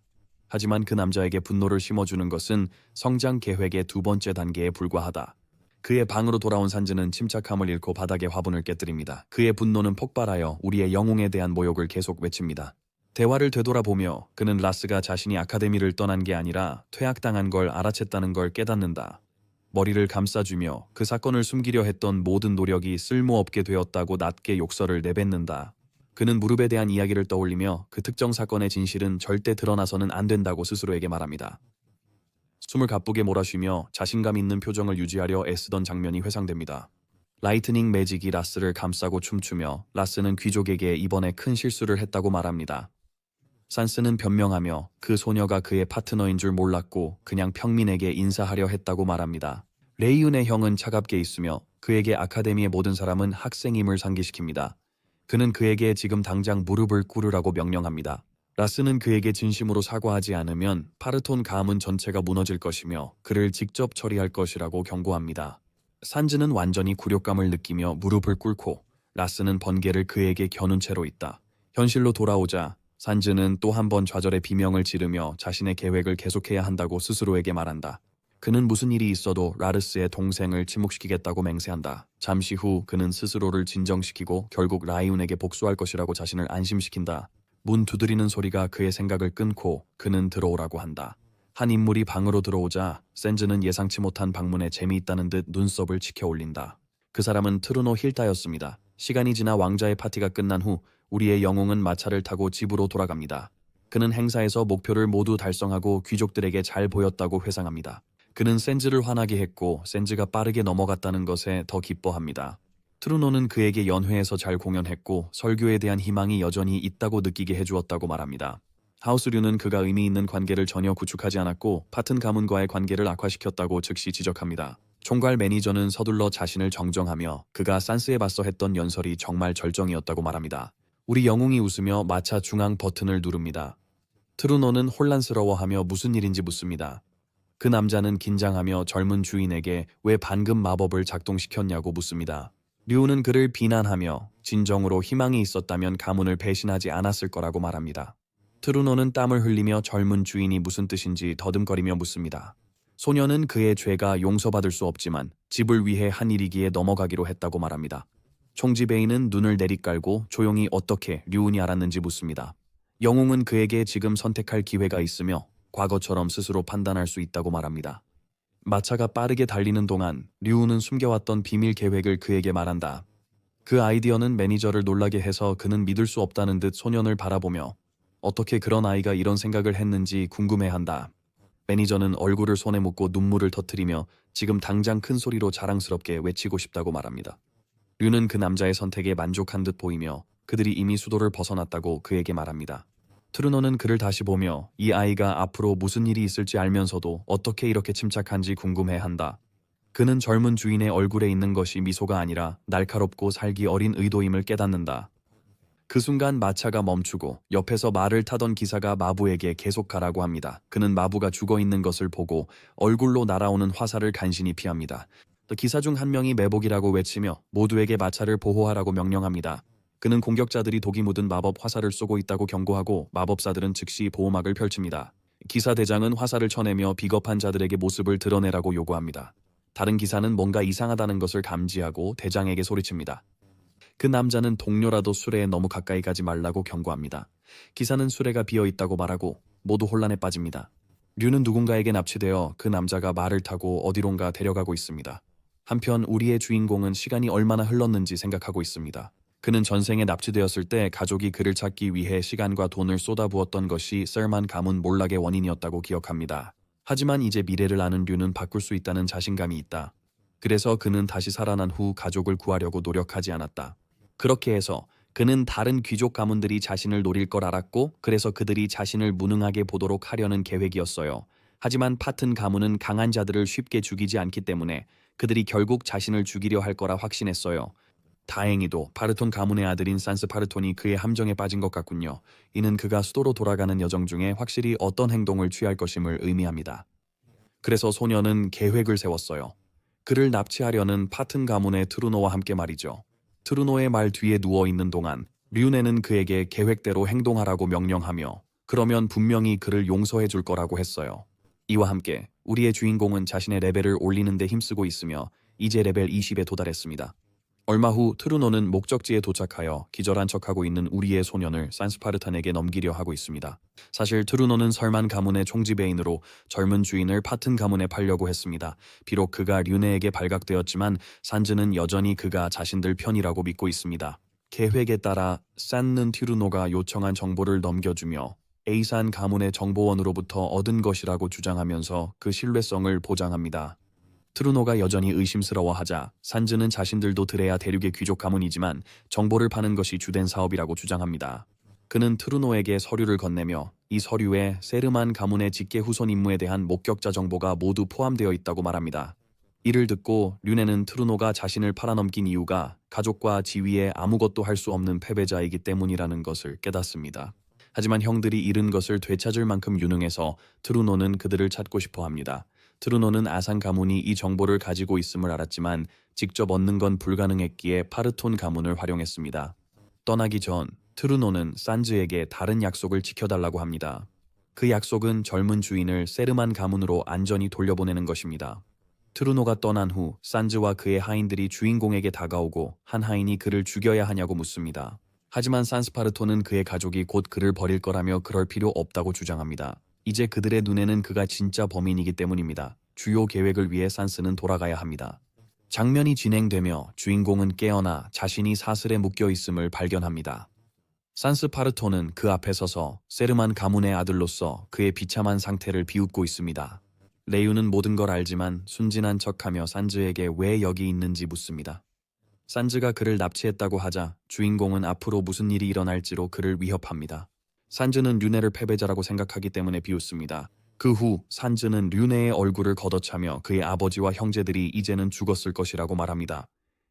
하지만 그 남자에게 분노를 심어주는 것은 성장 계획의 2번째 단계에 불과하다. 그의 방으로 돌아온 산즈는 침착함을 잃고 바닥에 화분을 깨뜨립니다. 그의 분노는 폭발하여 우리의 영웅에 대한 모욕을 계속 외칩니다. 대화를 되돌아보며 그는 라스가 자신이 아카데미를 떠난 게 아니라 퇴학당한 걸 알아챘다는 걸 깨닫는다. 머리를 감싸주며 그 사건을 숨기려 했던 모든 노력이 쓸모없게 되었다고 낮게 욕설을 내뱉는다. 그는 무릎에 대한 이야기를 떠올리며 그 특정 사건의 진실은 절대 드러나서는 안 된다고 스스로에게 말합니다. 숨을 가쁘게 몰아쉬며 자신감 있는 표정을 유지하려 애쓰던 장면이 회상됩니다. 라이트닝 매직이 라스를 감싸고 춤추며 라스는 귀족에게 이번에 큰 실수를 했다고 말합니다. 산스는 변명하며 그 소녀가 그의 파트너인 줄 몰랐고 그냥 평민에게 인사하려 했다고 말합니다. 레이윤의 형은 차갑게 있으며 그에게 아카데미의 모든 사람은 학생임을 상기시킵니다. 그는 그에게 지금 당장 무릎을 꿇으라고 명령합니다. 라스는 그에게 진심으로 사과하지 않으면 파르톤 가문 전체가 무너질 것이며 그를 직접 처리할 것이라고 경고합니다. 산즈는 완전히 굴욕감을 느끼며 무릎을 꿇고 라스는 번개를 그에게 겨눈 채로 있다. 현실로 돌아오자 산즈는 또 한 번 좌절의 비명을 지르며 자신의 계획을 계속해야 한다고 스스로에게 말한다. 그는 무슨 일이 있어도 라르스의 동생을 침묵시키겠다고 맹세한다. 잠시 후 그는 스스로를 진정시키고 결국 라이운에게 복수할 것이라고 자신을 안심시킨다. 문 두드리는 소리가 그의 생각을 끊고 그는 들어오라고 한다. 한 인물이 방으로 들어오자 샌즈는 예상치 못한 방문에 재미있다는 듯 눈썹을 치켜 올린다. 그 사람은 트루노 힐타였습니다. 시간이 지나 왕자의 파티가 끝난 후 우리의 영웅은 마차를 타고 집으로 돌아갑니다. 그는 행사에서 목표를 모두 달성하고 귀족들에게 잘 보였다고 회상합니다. 그는 샌즈를 화나게 했고 샌즈가 빠르게 넘어갔다는 것에 더 기뻐합니다. 트루노는 그에게 연회에서 잘 공연했고 설교에 대한 희망이 여전히 있다고 느끼게 해주었다고 말합니다. 하우스류는 그가 의미 있는 관계를 전혀 구축하지 않았고 파튼 가문과의 관계를 악화시켰다고 즉시 지적합니다. 총괄 매니저는 서둘러 자신을 정정하며 그가 산스에 맞서 했던 연설이 정말 절정이었다고 말합니다. 우리 영웅이 웃으며 마차 중앙 버튼을 누릅니다. 트루노는 혼란스러워하며 무슨 일인지 묻습니다. 그 남자는 긴장하며 젊은 주인에게 왜 방금 마법을 작동시켰냐고 묻습니다. 류는 그를 비난하며 진정으로 희망이 있었다면 가문을 배신하지 않았을 거라고 말합니다. 트루노는 땀을 흘리며 젊은 주인이 무슨 뜻인지 더듬거리며 묻습니다. 소녀는 그의 죄가 용서받을 수 없지만 집을 위해 한 일이기에 넘어가기로 했다고 말합니다. 총지배인은 눈을 내리깔고 조용히 어떻게 류은이 알았는지 묻습니다. 영웅은 그에게 지금 선택할 기회가 있으며 과거처럼 스스로 판단할 수 있다고 말합니다. 마차가 빠르게 달리는 동안 류은은 숨겨왔던 비밀 계획을 그에게 말한다. 그 아이디어는 매니저를 놀라게 해서 그는 믿을 수 없다는 듯 소년을 바라보며 어떻게 그런 아이가 이런 생각을 했는지 궁금해한다. 매니저는 얼굴을 손에 묻고 눈물을 터뜨리며 지금 당장 큰 소리로 자랑스럽게 외치고 싶다고 말합니다. 류는 그 남자의 선택에 만족한 듯 보이며 그들이 이미 수도를 벗어났다고 그에게 말합니다. 트루노는 그를 다시 보며 이 아이가 앞으로 무슨 일이 있을지 알면서도 어떻게 이렇게 침착한지 궁금해한다. 그는 젊은 주인의 얼굴에 있는 것이 미소가 아니라 날카롭고 살기 어린 의도임을 깨닫는다. 그 순간 마차가 멈추고 옆에서 말을 타던 기사가 마부에게 계속 가라고 합니다. 그는 마부가 죽어있는 것을 보고 얼굴로 날아오는 화살을 간신히 피합니다. 또 기사 중 한 명이 매복이라고 외치며 모두에게 마차를 보호하라고 명령합니다. 그는 공격자들이 독이 묻은 마법 화살을 쏘고 있다고 경고하고 마법사들은 즉시 보호막을 펼칩니다. 기사 대장은 화살을 쳐내며 비겁한 자들에게 모습을 드러내라고 요구합니다. 다른 기사는 뭔가 이상하다는 것을 감지하고 대장에게 소리칩니다. 그 남자는 동료라도 수레에 너무 가까이 가지 말라고 경고합니다. 기사는 수레가 비어있다고 말하고 모두 혼란에 빠집니다. 류는 누군가에게 납치되어 그 남자가 말을 타고 어디론가 데려가고 있습니다. 한편 우리의 주인공은 시간이 얼마나 흘렀는지 생각하고 있습니다. 그는 전생에 납치되었을 때 가족이 그를 찾기 위해 시간과 돈을 쏟아부었던 것이 셀만 가문 몰락의 원인이었다고 기억합니다. 하지만 이제 미래를 아는 류는 바꿀 수 있다는 자신감이 있다. 그래서 그는 다시 살아난 후 가족을 구하려고 노력하지 않았다. 그렇게 해서 그는 다른 귀족 가문들이 자신을 노릴 걸 알았고 그래서 그들이 자신을 무능하게 보도록 하려는 계획이었어요. 하지만 파튼 가문은 강한 자들을 쉽게 죽이지 않기 때문에 그들이 결국 자신을 죽이려 할 거라 확신했어요. 다행히도 파르톤 가문의 아들인 산스 파르톤이 그의 함정에 빠진 것 같군요. 이는 그가 수도로 돌아가는 여정 중에 확실히 어떤 행동을 취할 것임을 의미합니다. 그래서 소녀는 계획을 세웠어요. 그를 납치하려는 파튼 가문의 트루노와 함께 말이죠. 트루노의 말 뒤에 누워있는 동안 류네는 그에게 계획대로 행동하라고 명령하며 그러면 분명히 그를 용서해 줄 거라고 했어요. 이와 함께 우리의 주인공은 자신의 레벨을 올리는 데 힘쓰고 있으며 이제 레벨 20에 도달했습니다. 얼마 후 트루노는 목적지에 도착하여 기절한 척하고 있는 우리의 소년을 산스파르탄에게 넘기려 하고 있습니다. 사실 트루노는 설만 가문의 총지배인으로 젊은 주인을 파튼 가문에 팔려고 했습니다. 비록 그가 류네에게 발각되었지만 산즈는 여전히 그가 자신들 편이라고 믿고 있습니다. 계획에 따라 산는 트루노가 요청한 정보를 넘겨주며 에이산 가문의 정보원으로부터 얻은 것이라고 주장하면서 그 신뢰성을 보장합니다. 트루노가 여전히 의심스러워하자 산즈는 자신들도 드레아 대륙의 귀족 가문이지만 정보를 파는 것이 주된 사업이라고 주장합니다. 그는 트루노에게 서류를 건네며 이 서류에 세르만 가문의 직계 후손 임무에 대한 목격자 정보가 모두 포함되어 있다고 말합니다. 이를 듣고 류네는 트루노가 자신을 팔아넘긴 이유가 가족과 지위에 아무것도 할 수 없는 패배자이기 때문이라는 것을 깨닫습니다. 하지만 형들이 잃은 것을 되찾을 만큼 유능해서 트루노는 그들을 찾고 싶어 합니다. 트루노는 아산 가문이 이 정보를 가지고 있음을 알았지만 직접 얻는 건 불가능했기에 파르톤 가문을 활용했습니다. 떠나기 전 트루노는 산즈에게 다른 약속을 지켜달라고 합니다. 그 약속은 젊은 주인을 세르만 가문으로 안전히 돌려보내는 것입니다. 트루노가 떠난 후 산즈와 그의 하인들이 주인공에게 다가오고 한 하인이 그를 죽여야 하냐고 묻습니다. 하지만 산스파르토는 그의 가족이 곧 그를 버릴 거라며 그럴 필요 없다고 주장합니다. 이제 그들의 눈에는 그가 진짜 범인이기 때문입니다. 주요 계획을 위해 산스는 돌아가야 합니다. 장면이 진행되며 주인공은 깨어나 자신이 사슬에 묶여 있음을 발견합니다. 산스 파르토는 그 앞에 서서 세르만 가문의 아들로서 그의 비참한 상태를 비웃고 있습니다. 레유는 모든 걸 알지만 순진한 척하며 산즈에게 왜 여기 있는지 묻습니다. 산즈가 그를 납치했다고 하자 주인공은 앞으로 무슨 일이 일어날지로 그를 위협합니다. 산즈는 류네를 패배자라고 생각하기 때문에 비웃습니다. 그 후 산즈는 류네의 얼굴을 걷어차며 그의 아버지와 형제들이 이제는 죽었을 것이라고 말합니다.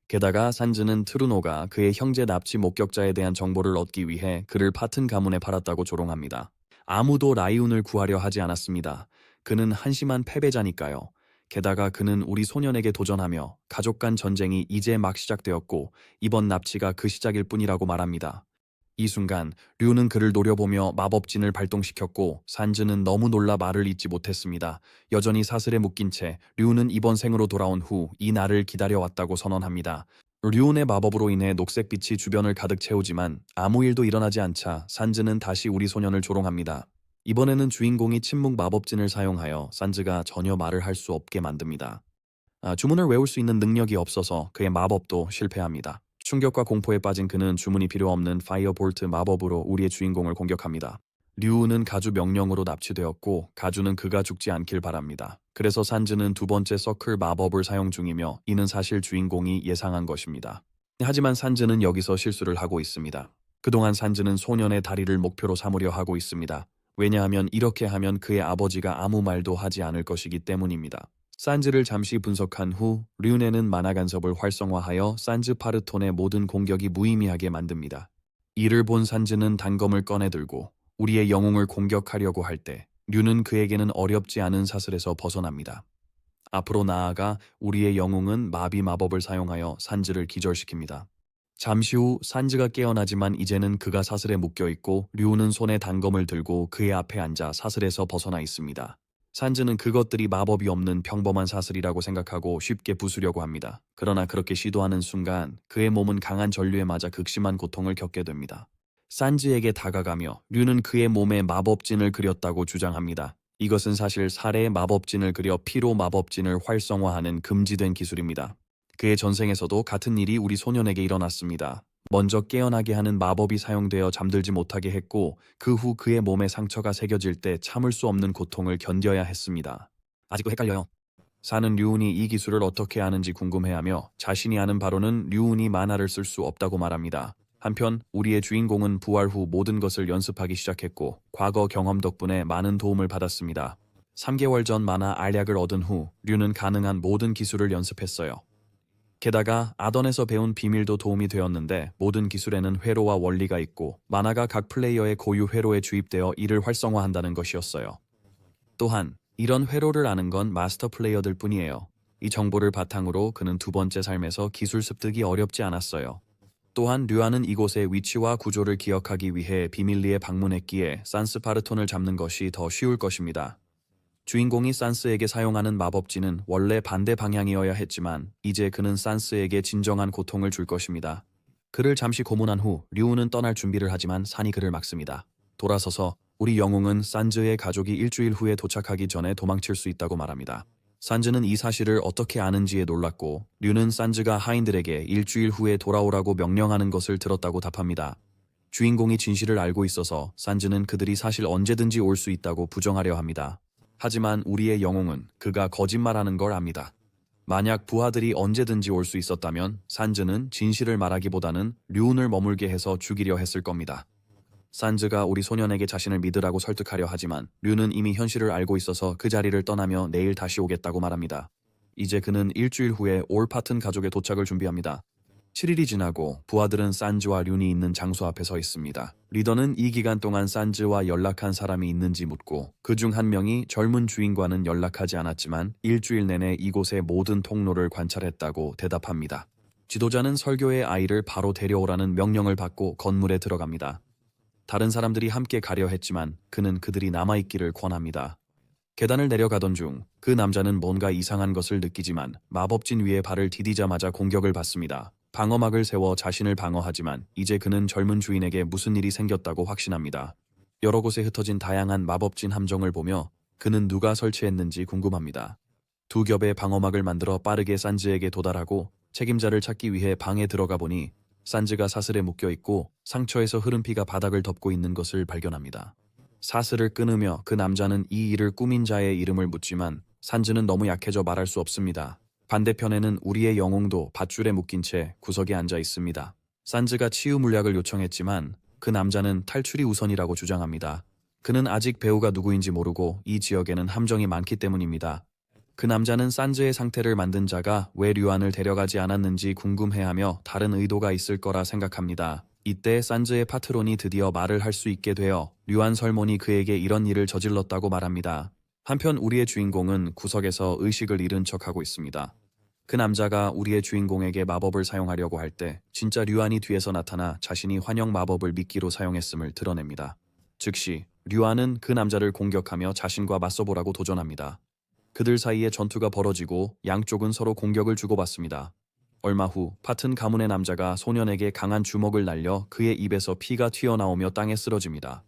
게다가 산즈는 트루노가 그의 형제 납치 목격자에 대한 정보를 얻기 위해 그를 파튼 가문에 팔았다고 조롱합니다. 아무도 라이운을 구하려 하지 않았습니다. 그는 한심한 패배자니까요. 게다가 그는 우리 소년에게 도전하며 가족 간 전쟁이 이제 막 시작되었고 이번 납치가 그 시작일 뿐이라고 말합니다. 이 순간 류는 그를 노려보며 마법진을 발동시켰고 산즈는 너무 놀라 말을 잇지 못했습니다. 여전히 사슬에 묶인 채 류는 이번 생으로 돌아온 후 이 날을 기다려왔다고 선언합니다. 류운의 마법으로 인해 녹색빛이 주변을 가득 채우지만 아무 일도 일어나지 않자 산즈는 다시 우리 소년을 조롱합니다. 이번에는 주인공이 침묵 마법진을 사용하여 산즈가 전혀 말을 할 수 없게 만듭니다. 주문을 외울 수 있는 능력이 없어서 그의 마법도 실패합니다. 충격과 공포에 빠진 그는 주문이 필요 없는 파이어볼트 마법으로 우리의 주인공을 공격합니다. 류우는 가주 명령으로 납치되었고 가주는 그가 죽지 않길 바랍니다. 그래서 산즈는 두 번째 서클 마법을 사용 중이며 이는 사실 주인공이 예상한 것입니다. 하지만 산즈는 여기서 실수를 하고 있습니다. 그동안 산즈는 소년의 다리를 목표로 삼으려 하고 있습니다. 왜냐하면 이렇게 하면 그의 아버지가 아무 말도 하지 않을 것이기 때문입니다. 산즈를 잠시 분석한 후 류네는 만화 간섭을 활성화하여 산즈 파르톤의 모든 공격이 무의미하게 만듭니다. 이를 본 산즈는 단검을 꺼내 들고 우리의 영웅을 공격하려고 할 때 류는 그에게는 어렵지 않은 사슬에서 벗어납니다. 앞으로 나아가 우리의 영웅은 마비 마법을 사용하여 산즈를 기절시킵니다. 잠시 후 산즈가 깨어나지만 이제는 그가 사슬에 묶여 있고 류는 손에 단검을 들고 그의 앞에 앉아 사슬에서 벗어나 있습니다. 산즈는 그것들이 마법이 없는 평범한 사슬이라고 생각하고 쉽게 부수려고 합니다. 그러나 그렇게 시도하는 순간 그의 몸은 강한 전류에 맞아 극심한 고통을 겪게 됩니다. 산즈에게 다가가며 류는 그의 몸에 마법진을 그렸다고 주장합니다. 이것은 사실 살해의 마법진을 그려 피로 마법진을 활성화하는 금지된 기술입니다. 그의 전생에서도 같은 일이 우리 소년에게 일어났습니다. 먼저 깨어나게 하는 마법이 사용되어 잠들지 못하게 했고 그 후 그의 몸에 상처가 새겨질 때 참을 수 없는 고통을 견뎌야 했습니다. 아직도 헷갈려요. 사는 류운이 이 기술을 어떻게 아는지 궁금해하며 자신이 아는 바로는 류운이 만화를 쓸 수 없다고 말합니다. 한편 우리의 주인공은 부활 후 모든 것을 연습하기 시작했고 과거 경험 덕분에 많은 도움을 받았습니다. 3개월 전 만화 알약을 얻은 후 류는 가능한 모든 기술을 연습했어요. 게다가 아던에서 배운 비밀도 도움이 되었는데 모든 기술에는 회로와 원리가 있고 만화가 각 플레이어의 고유 회로에 주입되어 이를 활성화한다는 것이었어요. 또한 이런 회로를 아는 건 마스터 플레이어들 뿐이에요. 이 정보를 바탕으로 그는 두 번째 삶에서 기술 습득이 어렵지 않았어요. 또한 류아는 이곳의 위치와 구조를 기억하기 위해 비밀리에 방문했기에 산스 파르톤을 잡는 것이 더 쉬울 것입니다. 주인공이 산스에게 사용하는 마법진은 원래 반대 방향이어야 했지만 이제 그는 산스에게 진정한 고통을 줄 것입니다. 그를 잠시 고문한 후 류우는 떠날 준비를 하지만 산이 그를 막습니다. 돌아서서 우리 영웅은 산즈의 가족이 일주일 후에 도착하기 전에 도망칠 수 있다고 말합니다. 산즈는 이 사실을 어떻게 아는지에 놀랐고 류는 산즈가 하인들에게 일주일 후에 돌아오라고 명령하는 것을 들었다고 답합니다. 주인공이 진실을 알고 있어서 산즈는 그들이 사실 언제든지 올 수 있다고 부정하려 합니다. 하지만 우리의 영웅은 그가 거짓말하는 걸 압니다. 만약 부하들이 언제든지 올 수 있었다면 산즈는 진실을 말하기보다는 류운을 머물게 해서 죽이려 했을 겁니다. 산즈가 우리 소년에게 자신을 믿으라고 설득하려 하지만 류는 이미 현실을 알고 있어서 그 자리를 떠나며 내일 다시 오겠다고 말합니다. 이제 그는 일주일 후에 올 파튼 가족의 도착을 준비합니다. 7일이 지나고 부하들은 산즈와 류이 있는 장소 앞에 서 있습니다. 리더는 이 기간 동안 산즈와 연락한 사람이 있는지 묻고 그중 한 명이 젊은 주인과는 연락하지 않았지만 일주일 내내 이곳의 모든 통로를 관찰했다고 대답합니다. 지도자는 설교의 아이를 바로 데려오라는 명령을 받고 건물에 들어갑니다. 다른 사람들이 함께 가려 했지만 그는 그들이 남아있기를 권합니다. 계단을 내려가던 중 그 남자는 뭔가 이상한 것을 느끼지만 마법진 위에 발을 디디자마자 공격을 받습니다. 방어막을 세워 자신을 방어하지만 이제 그는 젊은 주인에게 무슨 일이 생겼다고 확신합니다. 여러 곳에 흩어진 다양한 마법진 함정을 보며 그는 누가 설치했는지 궁금합니다. 두 겹의 방어막을 만들어 빠르게 산즈에게 도달하고 책임자를 찾기 위해 방에 들어가 보니 산즈가 사슬에 묶여 있고 상처에서 흐른 피가 바닥을 덮고 있는 것을 발견합니다. 사슬을 끊으며 그 남자는 이 일을 꾸민 자의 이름을 묻지만 산즈는 너무 약해져 말할 수 없습니다. 반대편에는 우리의 영웅도 밧줄에 묶인 채 구석에 앉아 있습니다. 산즈가 치유 물약을 요청했지만 그 남자는 탈출이 우선이라고 주장합니다. 그는 아직 배우가 누구인지 모르고 이 지역에는 함정이 많기 때문입니다. 그 남자는 산즈의 상태를 만든 자가 왜 류안을 데려가지 않았는지 궁금해하며 다른 의도가 있을 거라 생각합니다. 이때 산즈의 파트론이 드디어 말을 할 수 있게 되어 류안 설몬이 그에게 이런 일을 저질렀다고 말합니다. 한편 우리의 주인공은 구석에서 의식을 잃은 척하고 있습니다. 그 남자가 우리의 주인공에게 마법을 사용하려고 할 때 진짜 류안이 뒤에서 나타나 자신이 환영 마법을 미끼로 사용했음을 드러냅니다. 즉시 류안은 그 남자를 공격하며 자신과 맞서보라고 도전합니다. 그들 사이에 전투가 벌어지고 양쪽은 서로 공격을 주고받습니다. 얼마 후 파튼 가문의 남자가 소년에게 강한 주먹을 날려 그의 입에서 피가 튀어나오며 땅에 쓰러집니다.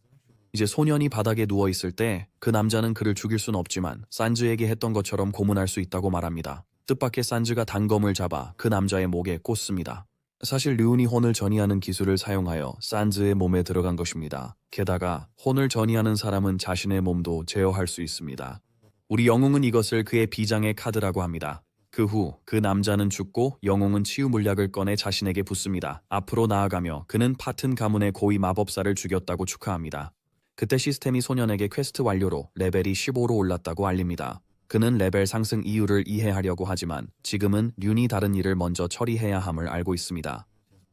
이제 소년이 바닥에 누워있을 때 그 남자는 그를 죽일 순 없지만 산즈에게 했던 것처럼 고문할 수 있다고 말합니다. 뜻밖의 산즈가 단검을 잡아 그 남자의 목에 꽂습니다. 사실 류운이 혼을 전이하는 기술을 사용하여 산즈의 몸에 들어간 것입니다. 게다가 혼을 전이하는 사람은 자신의 몸도 제어할 수 있습니다. 우리 영웅은 이것을 그의 비장의 카드라고 합니다. 그 후 그 남자는 죽고 영웅은 치유 물약을 꺼내 자신에게 붓습니다. 앞으로 나아가며 그는 파튼 가문의 고위 마법사를 죽였다고 축하합니다. 그때 시스템이 소년에게 퀘스트 완료로 레벨이 15로 올랐다고 알립니다. 그는 레벨 상승 이유를 이해하려고 하지만 지금은 륜이 다른 일을 먼저 처리해야 함을 알고 있습니다.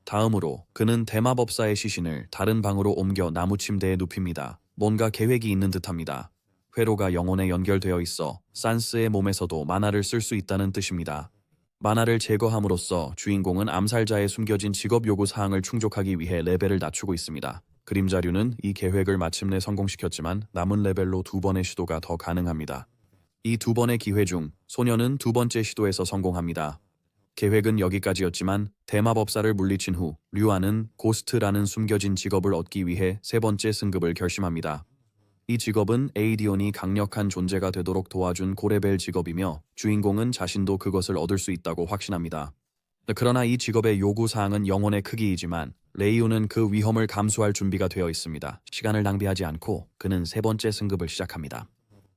다음으로 그는 대마법사의 시신을 다른 방으로 옮겨 나무 침대에 눕힙니다. 뭔가 계획이 있는 듯합니다. 회로가 영혼에 연결되어 있어 산스의 몸에서도 마나를 쓸 수 있다는 뜻입니다. 마나를 제거함으로써 주인공은 암살자의 숨겨진 직업 요구 사항을 충족하기 위해 레벨을 낮추고 있습니다. 그림자류는 이 계획을 마침내 성공시켰지만 남은 레벨로 2번의 시도가 더 가능합니다. 이 2번의 기회 중 소녀는 2번째 시도에서 성공합니다. 계획은 여기까지였지만 대마법사를 물리친 후 류안은 고스트라는 숨겨진 직업을 얻기 위해 3번째 승급을 결심합니다. 이 직업은 에이디온이 강력한 존재가 되도록 도와준 고레벨 직업이며 주인공은 자신도 그것을 얻을 수 있다고 확신합니다. 그러나 이 직업의 요구사항은 영혼의 크기이지만 레이온은 그 위험을 감수할 준비가 되어 있습니다. 시간을 낭비하지 않고 그는 3번째 승급을 시작합니다.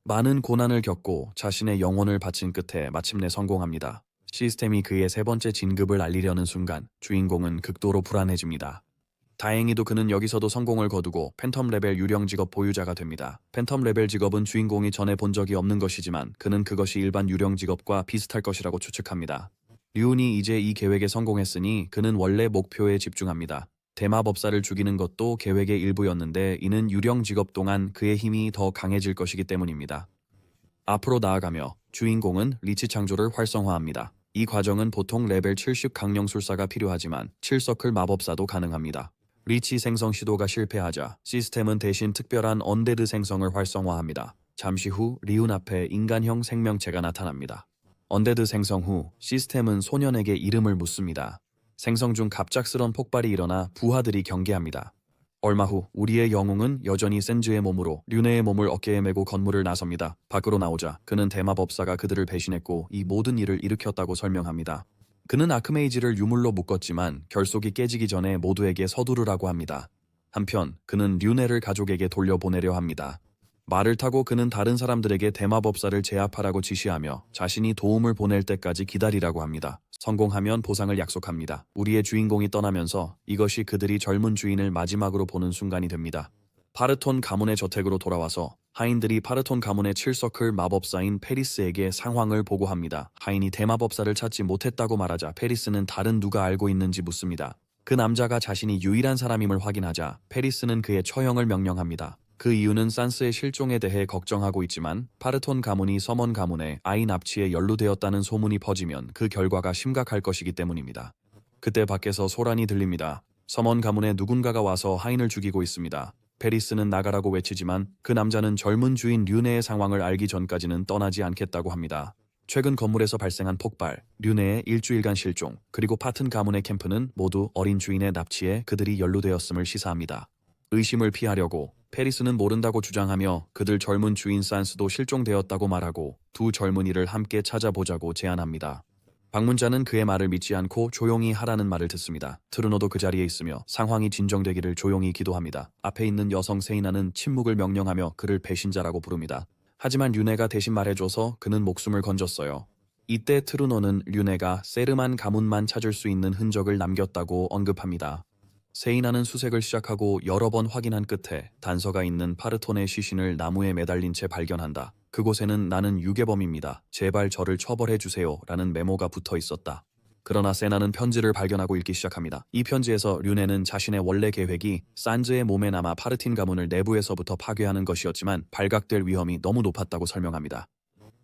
많은 고난을 겪고 자신의 영혼을 바친 끝에 마침내 성공합니다. 시스템이 그의 3번째 진급을 알리려는 순간 주인공은 극도로 불안해집니다. 다행히도 그는 여기서도 성공을 거두고 팬텀 레벨 유령 직업 보유자가 됩니다. 팬텀 레벨 직업은 주인공이 전에 본 적이 없는 것이지만 그는 그것이 일반 유령 직업과 비슷할 것이라고 추측합니다. 류운이 이제 이 계획에 성공했으니 그는 원래 목표에 집중합니다. 대마법사를 죽이는 것도 계획의 일부였는데 이는 유령 직업 동안 그의 힘이 더 강해질 것이기 때문입니다. 앞으로 나아가며 주인공은 리치 창조를 활성화합니다. 이 과정은 보통 레벨 70 강령술사가 필요하지만 7서클 마법사도 가능합니다. 리치 생성 시도가 실패하자 시스템은 대신 특별한 언데드 생성을 활성화합니다. 잠시 후 리운 앞에 인간형 생명체가 나타납니다. 언데드 생성 후 시스템은 소년에게 이름을 묻습니다. 생성 중 갑작스런 폭발이 일어나 부하들이 경계합니다. 얼마 후 우리의 영웅은 여전히 센즈의 몸으로 륜의 몸을 어깨에 메고 건물을 나섭니다. 밖으로 나오자 그는 대마법사가 그들을 배신했고 이 모든 일을 일으켰다고 설명합니다. 그는 아크메이지를 유물로 묶었지만 결속이 깨지기 전에 모두에게 서두르라고 합니다. 한편 그는 륜네를 가족에게 돌려보내려 합니다. 말을 타고 그는 다른 사람들에게 대마법사를 제압하라고 지시하며 자신이 도움을 보낼 때까지 기다리라고 합니다. 성공하면 보상을 약속합니다. 우리의 주인공이 떠나면서 이것이 그들이 젊은 주인을 마지막으로 보는 순간이 됩니다. 파르톤 가문의 저택으로 돌아와서 하인들이 파르톤 가문의 7서클 마법사인 페리스에게 상황을 보고합니다. 하인이 대마법사를 찾지 못했다고 말하자 페리스는 다른 누가 알고 있는지 묻습니다. 그 남자가 자신이 유일한 사람임을 확인하자 페리스는 그의 처형을 명령합니다. 그 이유는 산스의 실종에 대해 걱정하고 있지만 파르톤 가문이 서먼 가문의 아이 납치에 연루되었다는 소문이 퍼지면 그 결과가 심각할 것이기 때문입니다. 그때 밖에서 소란이 들립니다. 서먼 가문의 누군가가 와서 하인을 죽이고 있습니다. 페리스는 나가라고 외치지만 그 남자는 젊은 주인 륜네의 상황을 알기 전까지는 떠나지 않겠다고 합니다. 최근 건물에서 발생한 폭발, 륜네의 일주일간 실종, 그리고 파튼 가문의 캠프는 모두 어린 주인의 납치에 그들이 연루되었음을 시사합니다. 의심을 피하려고 페리스는 모른다고 주장하며 그들 젊은 주인 산스도 실종되었다고 말하고 두 젊은이를 함께 찾아보자고 제안합니다. 방문자는 그의 말을 믿지 않고 조용히 하라는 말을 듣습니다. 트루노도 그 자리에 있으며 상황이 진정되기를 조용히 기도합니다. 앞에 있는 여성 세이나는 침묵을 명령하며 그를 배신자라고 부릅니다. 하지만 륜네가 대신 말해줘서 그는 목숨을 건졌어요. 이때 트루노는 륜네가 세르만 가문만 찾을 수 있는 흔적을 남겼다고 언급합니다. 세이나는 수색을 시작하고 여러 번 확인한 끝에 단서가 있는 파르톤의 시신을 나무에 매달린 채 발견한다. 그곳에는 나는 유괴범입니다. 제발 저를 처벌해 주세요. 라는 메모가 붙어 있었다. 그러나 세나는 편지를 발견하고 읽기 시작합니다. 이 편지에서 류네는 자신의 원래 계획이 산즈의 몸에 남아 파르틴 가문을 내부에서부터 파괴하는 것이었지만 발각될 위험이 너무 높았다고 설명합니다.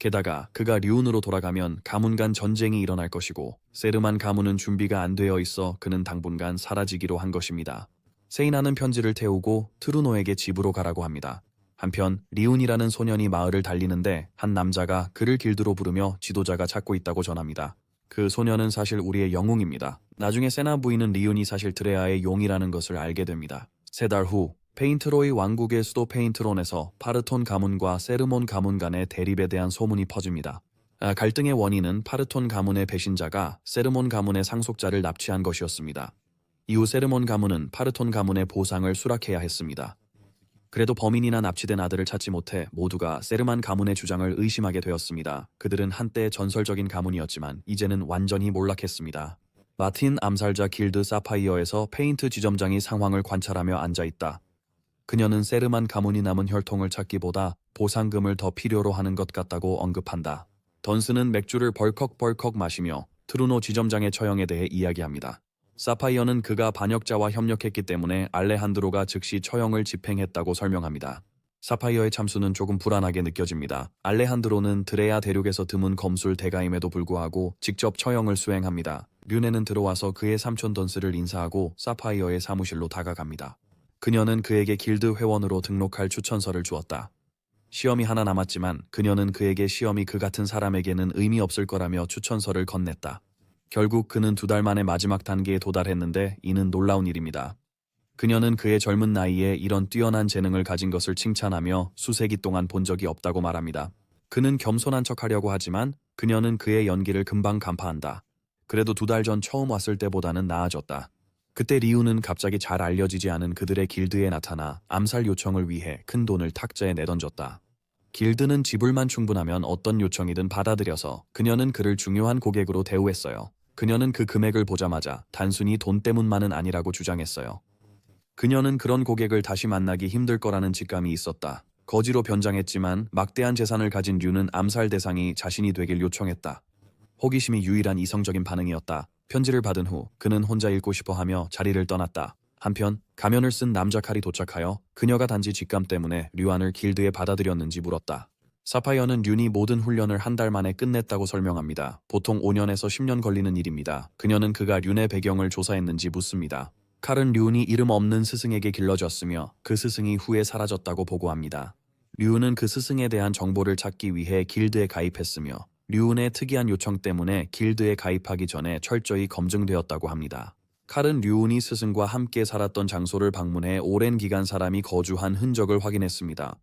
게다가 그가 류운으로 돌아가면 가문 간 전쟁이 일어날 것이고 세르만 가문은 준비가 안 되어 있어 그는 당분간 사라지기로 한 것입니다. 세이나는 편지를 태우고 트루노에게 집으로 가라고 합니다. 한편 리운이라는 소년이 마을을 달리는데 한 남자가 그를 길드로 부르며 지도자가 찾고 있다고 전합니다. 그 소년은 사실 우리의 영웅입니다. 나중에 세나 부인은 리운이 사실 드레아의 용이라는 것을 알게 됩니다. 3달 후 페인트로이 왕국의 수도 페인트론에서 파르톤 가문과 세르몬 가문 간의 대립에 대한 소문이 퍼집니다. 갈등의 원인은 파르톤 가문의 배신자가 세르몬 가문의 상속자를 납치한 것이었습니다. 이후 세르몬 가문은 파르톤 가문의 보상을 수락해야 했습니다. 그래도 범인이나 납치된 아들을 찾지 못해 모두가 세르만 가문의 주장을 의심하게 되었습니다. 그들은 한때 전설적인 가문이었지만 이제는 완전히 몰락했습니다. 마틴 암살자 길드 사파이어에서 페인트 지점장이 상황을 관찰하며 앉아있다. 그녀는 세르만 가문이 남은 혈통을 찾기보다 보상금을 더 필요로 하는 것 같다고 언급한다. 던스는 맥주를 벌컥벌컥 마시며 트루노 지점장의 처형에 대해 이야기합니다. 사파이어는 그가 반역자와 협력했기 때문에 알레한드로가 즉시 처형을 집행했다고 설명합니다. 사파이어의 참수는 조금 불안하게 느껴집니다. 알레한드로는 드레아 대륙에서 드문 검술 대가임에도 불구하고 직접 처형을 수행합니다. 류네는 들어와서 그의 삼촌 던스를 인사하고 사파이어의 사무실로 다가갑니다. 그녀는 그에게 길드 회원으로 등록할 추천서를 주었다. 시험이 하나 남았지만 그녀는 그에게 시험이 그 같은 사람에게는 의미 없을 거라며 추천서를 건넸다. 결국 그는 2달 만에 마지막 단계에 도달했는데 이는 놀라운 일입니다. 그녀는 그의 젊은 나이에 이런 뛰어난 재능을 가진 것을 칭찬하며 수세기 동안 본 적이 없다고 말합니다. 그는 겸손한 척하려고 하지만 그녀는 그의 연기를 금방 간파한다. 그래도 2달 전 처음 왔을 때보다는 나아졌다. 그때 리우는 갑자기 잘 알려지지 않은 그들의 길드에 나타나 암살 요청을 위해 큰 돈을 탁자에 내던졌다. 길드는 지불만 충분하면 어떤 요청이든 받아들여서 그녀는 그를 중요한 고객으로 대우했어요. 그녀는 그 금액을 보자마자 단순히 돈 때문만은 아니라고 주장했어요. 그녀는 그런 고객을 다시 만나기 힘들 거라는 직감이 있었다. 거지로 변장했지만 막대한 재산을 가진 류는 암살 대상이 자신이 되길 요청했다. 호기심이 유일한 이성적인 반응이었다. 편지를 받은 후 그는 혼자 읽고 싶어하며 자리를 떠났다. 한편 가면을 쓴 남자 칼이 도착하여 그녀가 단지 직감 때문에 류안을 길드에 받아들였는지 물었다. 사파이어는 류이 모든 훈련을 한 달 만에 끝냈다고 설명합니다. 보통 5년에서 10년 걸리는 일입니다. 그녀는 그가 류의 배경을 조사했는지 묻습니다. 칼은 류이 이름 없는 스승에게 길러졌으며 그 스승이 후에 사라졌다고 보고합니다. 류는 그 스승에 대한 정보를 찾기 위해 길드에 가입했으며 류운의 특이한 요청 때문에 길드에 가입하기 전에 철저히 검증되었다고 합니다. 칼은 류운이 스승과 함께 살았던 장소를 방문해 오랜 기간 사람이 거주한 흔적을 확인했습니다.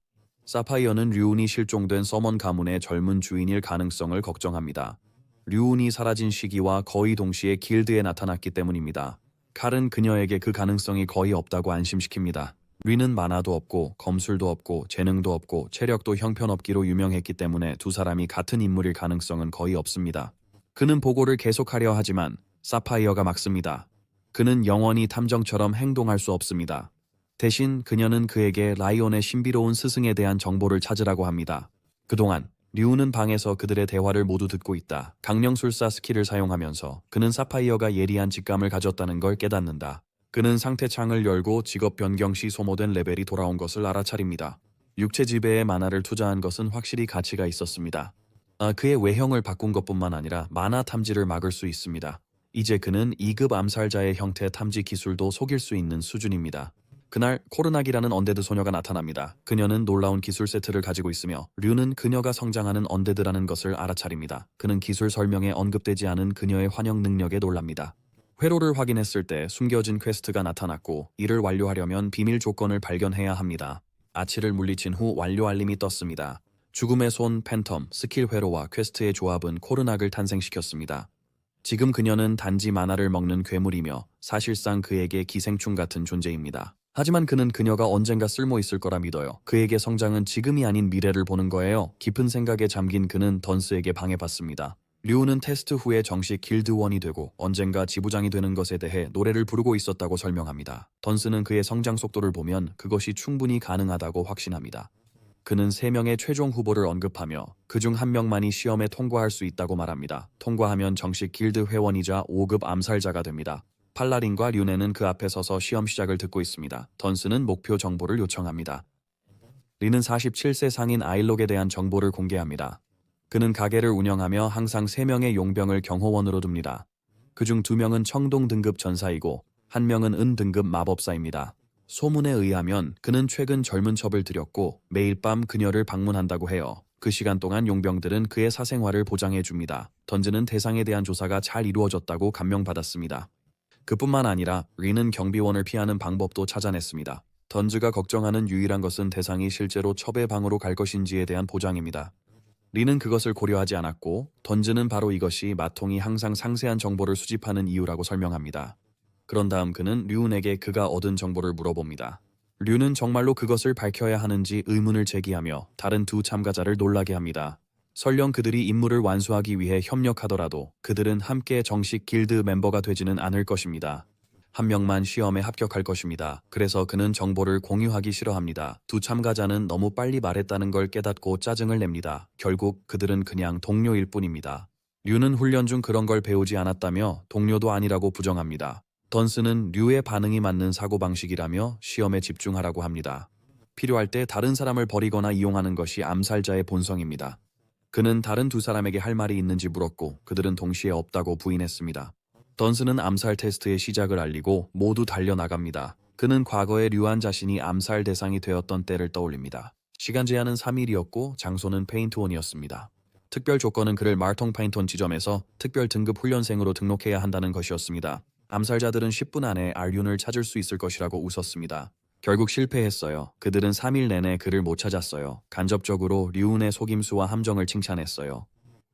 사파이어는 류운이 실종된 서먼 가문의 젊은 주인일 가능성을 걱정합니다. 류운이 사라진 시기와 거의 동시에 길드에 나타났기 때문입니다. 칼은 그녀에게 그 가능성이 거의 없다고 안심시킵니다. 류는 만화도 없고 검술도 없고 재능도 없고 체력도 형편없기로 유명했기 때문에 두 사람이 같은 인물일 가능성은 거의 없습니다. 그는 보고를 계속하려 하지만 사파이어가 막습니다. 그는 영원히 탐정처럼 행동할 수 없습니다. 대신 그녀는 그에게 라이온의 신비로운 스승에 대한 정보를 찾으라고 합니다. 그동안 류는 방에서 그들의 대화를 모두 듣고 있다. 강령술사 스킬을 사용하면서 그는 사파이어가 예리한 직감을 가졌다는 걸 깨닫는다. 그는 상태창을 열고 직업 변경 시 소모된 레벨이 돌아온 것을 알아차립니다. 육체 지배에 만화를 투자한 것은 확실히 가치가 있었습니다. 그의 외형을 바꾼 것뿐만 아니라 만화 탐지를 막을 수 있습니다. 이제 그는 2급 암살자의 형태 탐지 기술도 속일 수 있는 수준입니다. 그날 코르낙이라는 언데드 소녀가 나타납니다. 그녀는 놀라운 기술 세트를 가지고 있으며 류는 그녀가 성장하는 언데드라는 것을 알아차립니다. 그는 기술 설명에 언급되지 않은 그녀의 환영 능력에 놀랍니다. 회로를 확인했을 때 숨겨진 퀘스트가 나타났고 이를 완료하려면 비밀 조건을 발견해야 합니다. 아치를 물리친 후 완료 알림이 떴습니다. 죽음의 손 팬텀, 스킬 회로와 퀘스트의 조합은 코르낙을 탄생시켰습니다. 지금 그녀는 단지 만화를 먹는 괴물이며 사실상 그에게 기생충 같은 존재입니다. 하지만 그는 그녀가 언젠가 쓸모 있을 거라 믿어요. 그에게 성장은 지금이 아닌 미래를 보는 거예요. 깊은 생각에 잠긴 그는 던스에게 방해받습니다. 류는 테스트 후에 정식 길드원이 되고 언젠가 지부장이 되는 것에 대해 노래를 부르고 있었다고 설명합니다. 던스는 그의 성장 속도를 보면 그것이 충분히 가능하다고 확신합니다. 그는 3명의 최종 후보를 언급하며 그중 1명만이 시험에 통과할 수 있다고 말합니다. 통과하면 정식 길드 회원이자 5급 암살자가 됩니다. 팔라린과 류네는 그 앞에 서서 시험 시작을 듣고 있습니다. 던스는 목표 정보를 요청합니다. 리는 47세 상인 아일록에 대한 정보를 공개합니다. 그는 가게를 운영하며 항상 3명의 용병을 경호원으로 둡니다. 그중 2명은 청동 등급 전사이고 1명은 은 등급 마법사입니다. 소문에 의하면 그는 최근 젊은 첩을 들였고 매일 밤 그녀를 방문한다고 해요. 그 시간 동안 용병들은 그의 사생활을 보장해 줍니다. 던즈는 대상에 대한 조사가 잘 이루어졌다고 감명받았습니다. 그뿐만 아니라 리는 경비원을 피하는 방법도 찾아냈습니다. 던즈가 걱정하는 유일한 것은 대상이 실제로 첩의 방으로 갈 것인지에 대한 보장입니다. 리는 그것을 고려하지 않았고 던즈는 바로 이것이 마통이 항상 상세한 정보를 수집하는 이유라고 설명합니다. 그런 다음 그는 류운에게 그가 얻은 정보를 물어봅니다. 류는 정말로 그것을 밝혀야 하는지 의문을 제기하며 다른 2 참가자를 놀라게 합니다. 설령 그들이 임무를 완수하기 위해 협력하더라도 그들은 함께 정식 길드 멤버가 되지는 않을 것입니다. 1명만 시험에 합격할 것입니다. 그래서 그는 정보를 공유하기 싫어합니다. 2 참가자는 너무 빨리 말했다는 걸 깨닫고 짜증을 냅니다. 결국 그들은 그냥 동료일 뿐입니다. 류는 훈련 중 그런 걸 배우지 않았다며 동료도 아니라고 부정합니다. 던스는 류의 반응이 맞는 사고방식이라며 시험에 집중하라고 합니다. 필요할 때 다른 사람을 버리거나 이용하는 것이 암살자의 본성입니다. 그는 다른 2 사람에게 할 말이 있는지 물었고 그들은 동시에 없다고 부인했습니다. 던스는 암살 테스트의 시작을 알리고 모두 달려나갑니다. 그는 과거에 류안 자신이 암살 대상이 되었던 때를 떠올립니다. 시간 제한은 3일이었고 장소는 페인트온이었습니다. 특별 조건은 그를 마르통 페인트온 지점에서 특별 등급 훈련생으로 등록해야 한다는 것이었습니다. 암살자들은 10분 안에 알륜을 찾을 수 있을 것이라고 웃었습니다. 결국 실패했어요. 그들은 3일 내내 그를 못 찾았어요. 간접적으로 류운의 속임수와 함정을 칭찬했어요.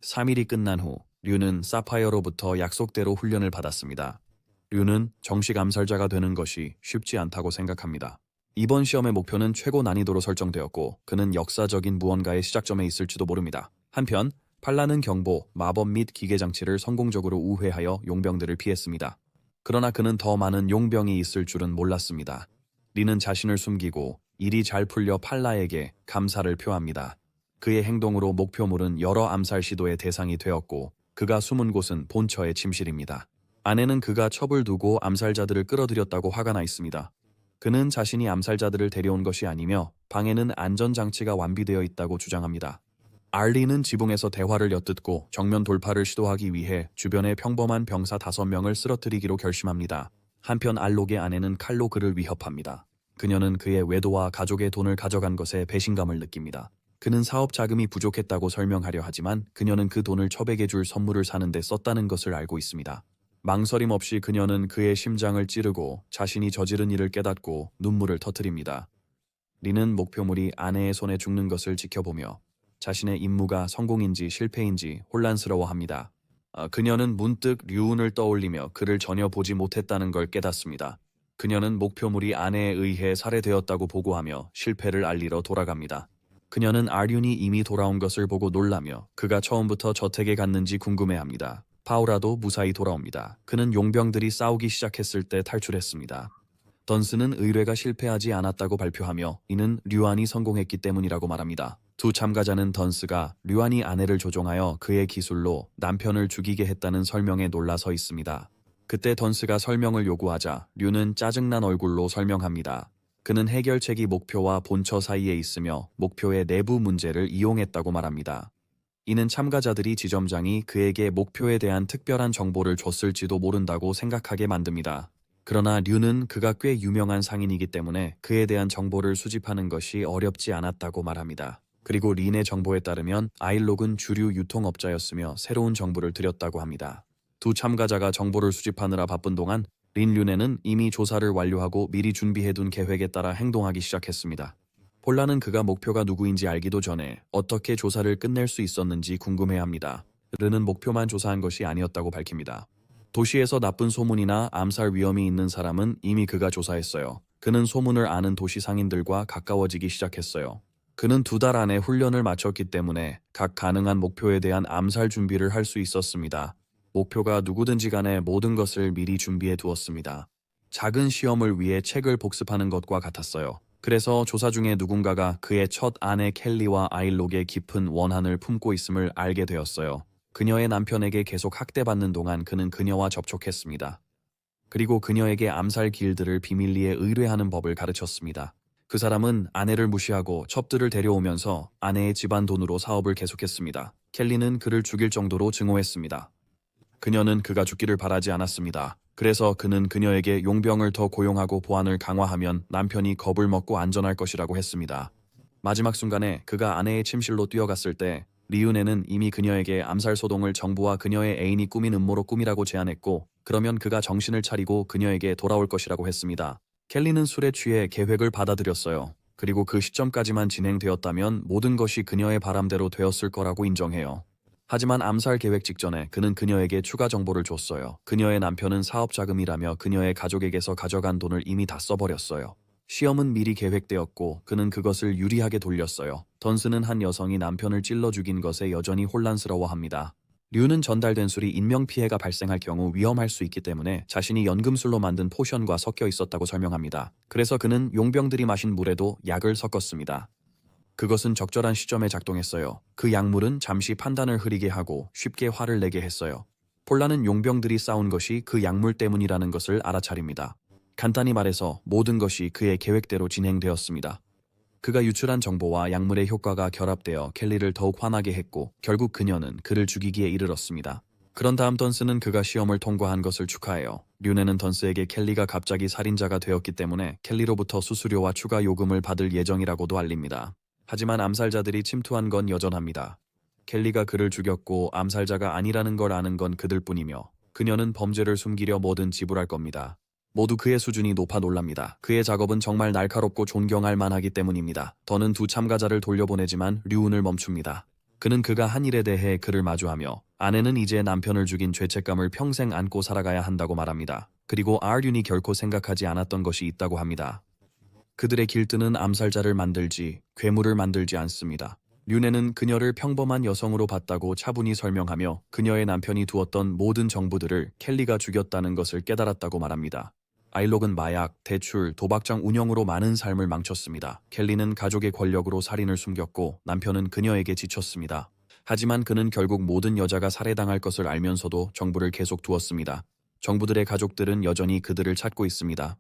3일이 끝난 후 류는 사파이어로부터 약속대로 훈련을 받았습니다. 류는 정식 암살자가 되는 것이 쉽지 않다고 생각합니다. 이번 시험의 목표는 최고 난이도로 설정되었고 그는 역사적인 무언가의 시작점에 있을지도 모릅니다. 한편 팔라는 경보, 마법 및 기계장치를 성공적으로 우회하여 용병들을 피했습니다. 그러나 그는 더 많은 용병이 있을 줄은 몰랐습니다. 리는 자신을 숨기고 일이 잘 풀려 팔라에게 감사를 표합니다. 그의 행동으로 목표물은 여러 암살 시도의 대상이 되었고 그가 숨은 곳은 본처의 침실입니다. 아내는 그가 첩을 두고 암살자들을 끌어들였다고 화가 나 있습니다. 그는 자신이 암살자들을 데려온 것이 아니며 방에는 안전장치가 완비되어 있다고 주장합니다. 알리는 지붕에서 대화를 엿듣고 정면 돌파를 시도하기 위해 주변의 평범한 병사 5명을 쓰러뜨리기로 결심합니다. 한편 알록의 아내는 칼로 그를 위협합니다. 그녀는 그의 외도와 가족의 돈을 가져간 것에 배신감을 느낍니다. 그는 사업 자금이 부족했다고 설명하려 하지만 그녀는 그 돈을 첩에게 줄 선물을 사는 데 썼다는 것을 알고 있습니다. 망설임 없이 그녀는 그의 심장을 찌르고 자신이 저지른 일을 깨닫고 눈물을 터뜨립니다. 리는 목표물이 아내의 손에 죽는 것을 지켜보며 자신의 임무가 성공인지 실패인지 혼란스러워합니다. 그녀는 문득 류운을 떠올리며 그를 전혀 보지 못했다는 걸 깨닫습니다. 그녀는 목표물이 아내에 의해 살해되었다고 보고하며 실패를 알리러 돌아갑니다. 그녀는 알륜이 이미 돌아온 것을 보고 놀라며 그가 처음부터 저택에 갔는지 궁금해합니다. 파우라도 무사히 돌아옵니다. 그는 용병들이 싸우기 시작했을 때 탈출했습니다. 던스는 의뢰가 실패하지 않았다고 발표하며 이는 류안이 성공했기 때문이라고 말합니다. 2 참가자는 던스가 류안이 아내를 조종하여 그의 기술로 남편을 죽이게 했다는 설명에 놀라서 있습니다. 그때 던스가 설명을 요구하자 류는 짜증난 얼굴로 설명합니다. 그는 해결책이 목표와 본처 사이에 있으며 목표의 내부 문제를 이용했다고 말합니다. 이는 참가자들이 지점장이 그에게 목표에 대한 특별한 정보를 줬을지도 모른다고 생각하게 만듭니다. 그러나 류는 그가 꽤 유명한 상인이기 때문에 그에 대한 정보를 수집하는 것이 어렵지 않았다고 말합니다. 그리고 린의 정보에 따르면 아일록은 주류 유통업자였으며 새로운 정보를 들였다고 합니다. 2 참가자가 정보를 수집하느라 바쁜 동안 린륜에는 이미 조사를 완료하고 미리 준비해둔 계획에 따라 행동하기 시작했습니다. 폴라는 그가 목표가 누구인지 알기도 전에 어떻게 조사를 끝낼 수 있었는지 궁금해합니다. 르는 목표만 조사한 것이 아니었다고 밝힙니다. 도시에서 나쁜 소문이나 암살 위험이 있는 사람은 이미 그가 조사했어요. 그는 소문을 아는 도시 상인들과 가까워지기 시작했어요. 그는 2달 안에 훈련을 마쳤기 때문에 각 가능한 목표에 대한 암살 준비를 할 수 있었습니다. 목표가 누구든지 간에 모든 것을 미리 준비해 두었습니다. 작은 시험을 위해 책을 복습하는 것과 같았어요. 그래서 조사 중에 누군가가 그의 첫 아내 켈리와 아일록에 깊은 원한을 품고 있음을 알게 되었어요. 그녀의 남편에게 계속 학대받는 동안 그는 그녀와 접촉했습니다. 그리고 그녀에게 암살 길드를 비밀리에 의뢰하는 법을 가르쳤습니다. 그 사람은 아내를 무시하고 첩들을 데려오면서 아내의 집안 돈으로 사업을 계속했습니다. 켈리는 그를 죽일 정도로 증오했습니다. 그녀는 그가 죽기를 바라지 않았습니다. 그래서 그는 그녀에게 용병을 더 고용하고 보안을 강화하면 남편이 겁을 먹고 안전할 것이라고 했습니다. 마지막 순간에 그가 아내의 침실로 뛰어갔을 때 리윤에는 이미 그녀에게 암살 소동을 정부와 그녀의 애인이 꾸민 음모로 꾸미라고 제안했고, 그러면 그가 정신을 차리고 그녀에게 돌아올 것이라고 했습니다. 켈리는 술에 취해 계획을 받아들였어요. 그리고 그 시점까지만 진행되었다면 모든 것이 그녀의 바람대로 되었을 거라고 인정해요. 하지만 암살 계획 직전에 그는 그녀에게 추가 정보를 줬어요. 그녀의 남편은 사업 자금이라며 그녀의 가족에게서 가져간 돈을 이미 다 써버렸어요. 시험은 미리 계획되었고 그는 그것을 유리하게 돌렸어요. 던스는 한 여성이 남편을 찔러 죽인 것에 여전히 혼란스러워합니다. 류는 전달된 술이 인명피해가 발생할 경우 위험할 수 있기 때문에 자신이 연금술로 만든 포션과 섞여 있었다고 설명합니다. 그래서 그는 용병들이 마신 물에도 약을 섞었습니다. 그것은 적절한 시점에 작동했어요. 그 약물은 잠시 판단을 흐리게 하고 쉽게 화를 내게 했어요. 폴라는 용병들이 싸운 것이 그 약물 때문이라는 것을 알아차립니다. 간단히 말해서 모든 것이 그의 계획대로 진행되었습니다. 그가 유출한 정보와 약물의 효과가 결합되어 켈리를 더욱 화나게 했고 결국 그녀는 그를 죽이기에 이르렀습니다. 그런 다음 던스는 그가 시험을 통과한 것을 축하해요. 류네는 던스에게 켈리가 갑자기 살인자가 되었기 때문에 켈리로부터 수수료와 추가 요금을 받을 예정이라고도 알립니다. 하지만 암살자들이 침투한 건 여전합니다. 켈리가 그를 죽였고 암살자가 아니라는 걸 아는 건 그들뿐이며 그녀는 범죄를 숨기려 뭐든 지불할 겁니다. 모두 그의 수준이 높아 놀랍니다. 그의 작업은 정말 날카롭고 존경할 만하기 때문입니다. 더는 2 참가자를 돌려보내지만 류운을 멈춥니다. 그는 그가 한 일에 대해 그를 마주하며 아내는 이제 남편을 죽인 죄책감을 평생 안고 살아가야 한다고 말합니다. 그리고 아르윤이 결코 생각하지 않았던 것이 있다고 합니다. 그들의 길드는 암살자를 만들지 괴물을 만들지 않습니다. 류네는 그녀를 평범한 여성으로 봤다고 차분히 설명하며 그녀의 남편이 두었던 모든 정보들을 켈리가 죽였다는 것을 깨달았다고 말합니다. 아일록은 마약, 대출, 도박장 운영으로 많은 삶을 망쳤습니다. 켈리는 가족의 권력으로 살인을 숨겼고 남편은 그녀에게 지쳤습니다. 하지만 그는 결국 모든 여자가 살해당할 것을 알면서도 정부를 계속 두었습니다. 정부들의 가족들은 여전히 그들을 찾고 있습니다.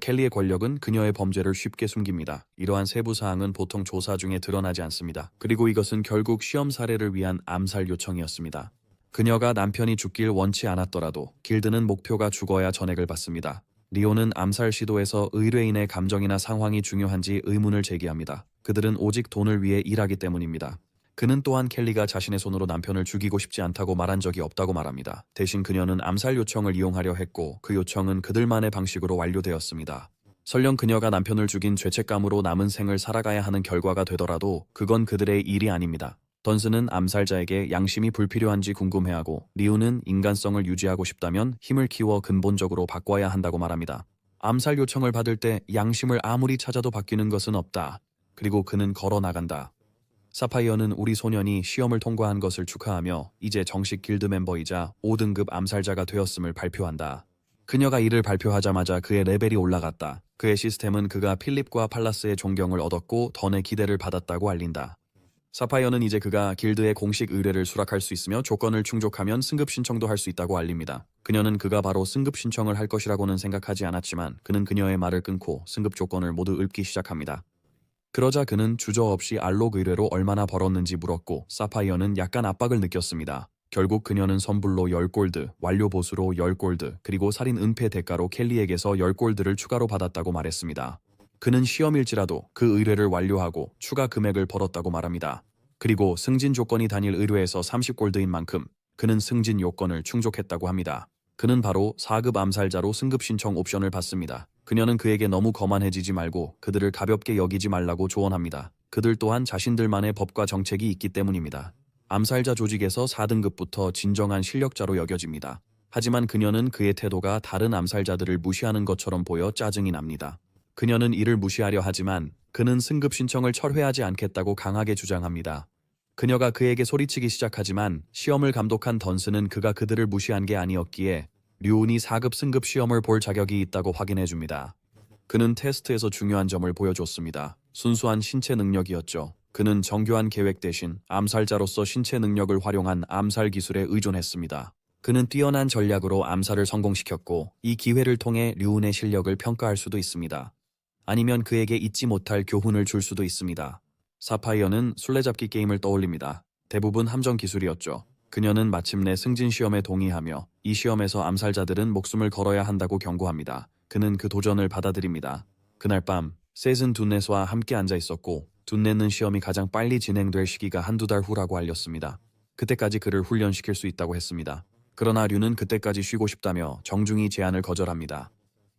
켈리의 권력은 그녀의 범죄를 쉽게 숨깁니다. 이러한 세부 사항은 보통 조사 중에 드러나지 않습니다. 그리고 이것은 결국 시험 사례를 위한 암살 요청이었습니다. 그녀가 남편이 죽길 원치 않았더라도 길드는 목표가 죽어야 전액을 받습니다. 리오는 암살 시도에서 의뢰인의 감정이나 상황이 중요한지 의문을 제기합니다. 그들은 오직 돈을 위해 일하기 때문입니다. 그는 또한 켈리가 자신의 손으로 남편을 죽이고 싶지 않다고 말한 적이 없다고 말합니다. 대신 그녀는 암살 요청을 이용하려 했고 그 요청은 그들만의 방식으로 완료되었습니다. 설령 그녀가 남편을 죽인 죄책감으로 남은 생을 살아가야 하는 결과가 되더라도 그건 그들의 일이 아닙니다. 던스는 암살자에게 양심이 불필요한지 궁금해하고 리우는 인간성을 유지하고 싶다면 힘을 키워 근본적으로 바꿔야 한다고 말합니다. 암살 요청을 받을 때 양심을 아무리 찾아도 바뀌는 것은 없다. 그리고 그는 걸어 나간다. 사파이어는 우리 소년이 시험을 통과한 것을 축하하며 이제 정식 길드 멤버이자 5등급 암살자가 되었음을 발표한다. 그녀가 이를 발표하자마자 그의 레벨이 올라갔다. 그의 시스템은 그가 필립과 팔라스의 존경을 얻었고 던의 기대를 받았다고 알린다. 사파이어는 이제 그가 길드의 공식 의뢰를 수락할 수 있으며 조건을 충족하면 승급 신청도 할 수 있다고 알립니다. 그녀는 그가 바로 승급 신청을 할 것이라고는 생각하지 않았지만 그는 그녀의 말을 끊고 승급 조건을 모두 읊기 시작합니다. 그러자 그는 주저없이 알록 의뢰로 얼마나 벌었는지 물었고 사파이어는 약간 압박을 느꼈습니다. 결국 그녀는 선불로 10골드, 완료 보수로 10골드, 그리고 살인 은폐 대가로 켈리에게서 10골드를 추가로 받았다고 말했습니다. 그는 시험일지라도 그 의뢰를 완료하고 추가 금액을 벌었다고 말합니다. 그리고 승진 조건이 단일 의뢰에서 30골드인 만큼 그는 승진 요건을 충족했다고 합니다. 그는 바로 4급 암살자로 승급 신청 옵션을 받습니다. 그녀는 그에게 너무 거만해지지 말고 그들을 가볍게 여기지 말라고 조언합니다. 그들 또한 자신들만의 법과 정책이 있기 때문입니다. 암살자 조직에서 4등급부터 진정한 실력자로 여겨집니다. 하지만 그녀는 그의 태도가 다른 암살자들을 무시하는 것처럼 보여 짜증이 납니다. 그녀는 이를 무시하려 하지만 그는 승급 신청을 철회하지 않겠다고 강하게 주장합니다. 그녀가 그에게 소리치기 시작하지만 시험을 감독한 던스는 그가 그들을 무시한 게 아니었기에 류운이 4급 승급 시험을 볼 자격이 있다고 확인해줍니다. 그는 테스트에서 중요한 점을 보여줬습니다. 순수한 신체 능력이었죠. 그는 정교한 계획 대신 암살자로서 신체 능력을 활용한 암살 기술에 의존했습니다. 그는 뛰어난 전략으로 암살을 성공시켰고 이 기회를 통해 류운의 실력을 평가할 수도 있습니다. 아니면 그에게 잊지 못할 교훈을 줄 수도 있습니다. 사파이어는 술래잡기 게임을 떠올립니다. 대부분 함정 기술이었죠. 그녀는 마침내 승진 시험에 동의하며 이 시험에서 암살자들은 목숨을 걸어야 한다고 경고합니다. 그는 그 도전을 받아들입니다. 그날 밤 셋은 둔넷과 함께 앉아 있었고 둔넷은 시험이 가장 빨리 진행될 시기가 한두 달 후라고 알렸습니다. 그때까지 그를 훈련시킬 수 있다고 했습니다. 그러나 류는 그때까지 쉬고 싶다며 정중히 제안을 거절합니다.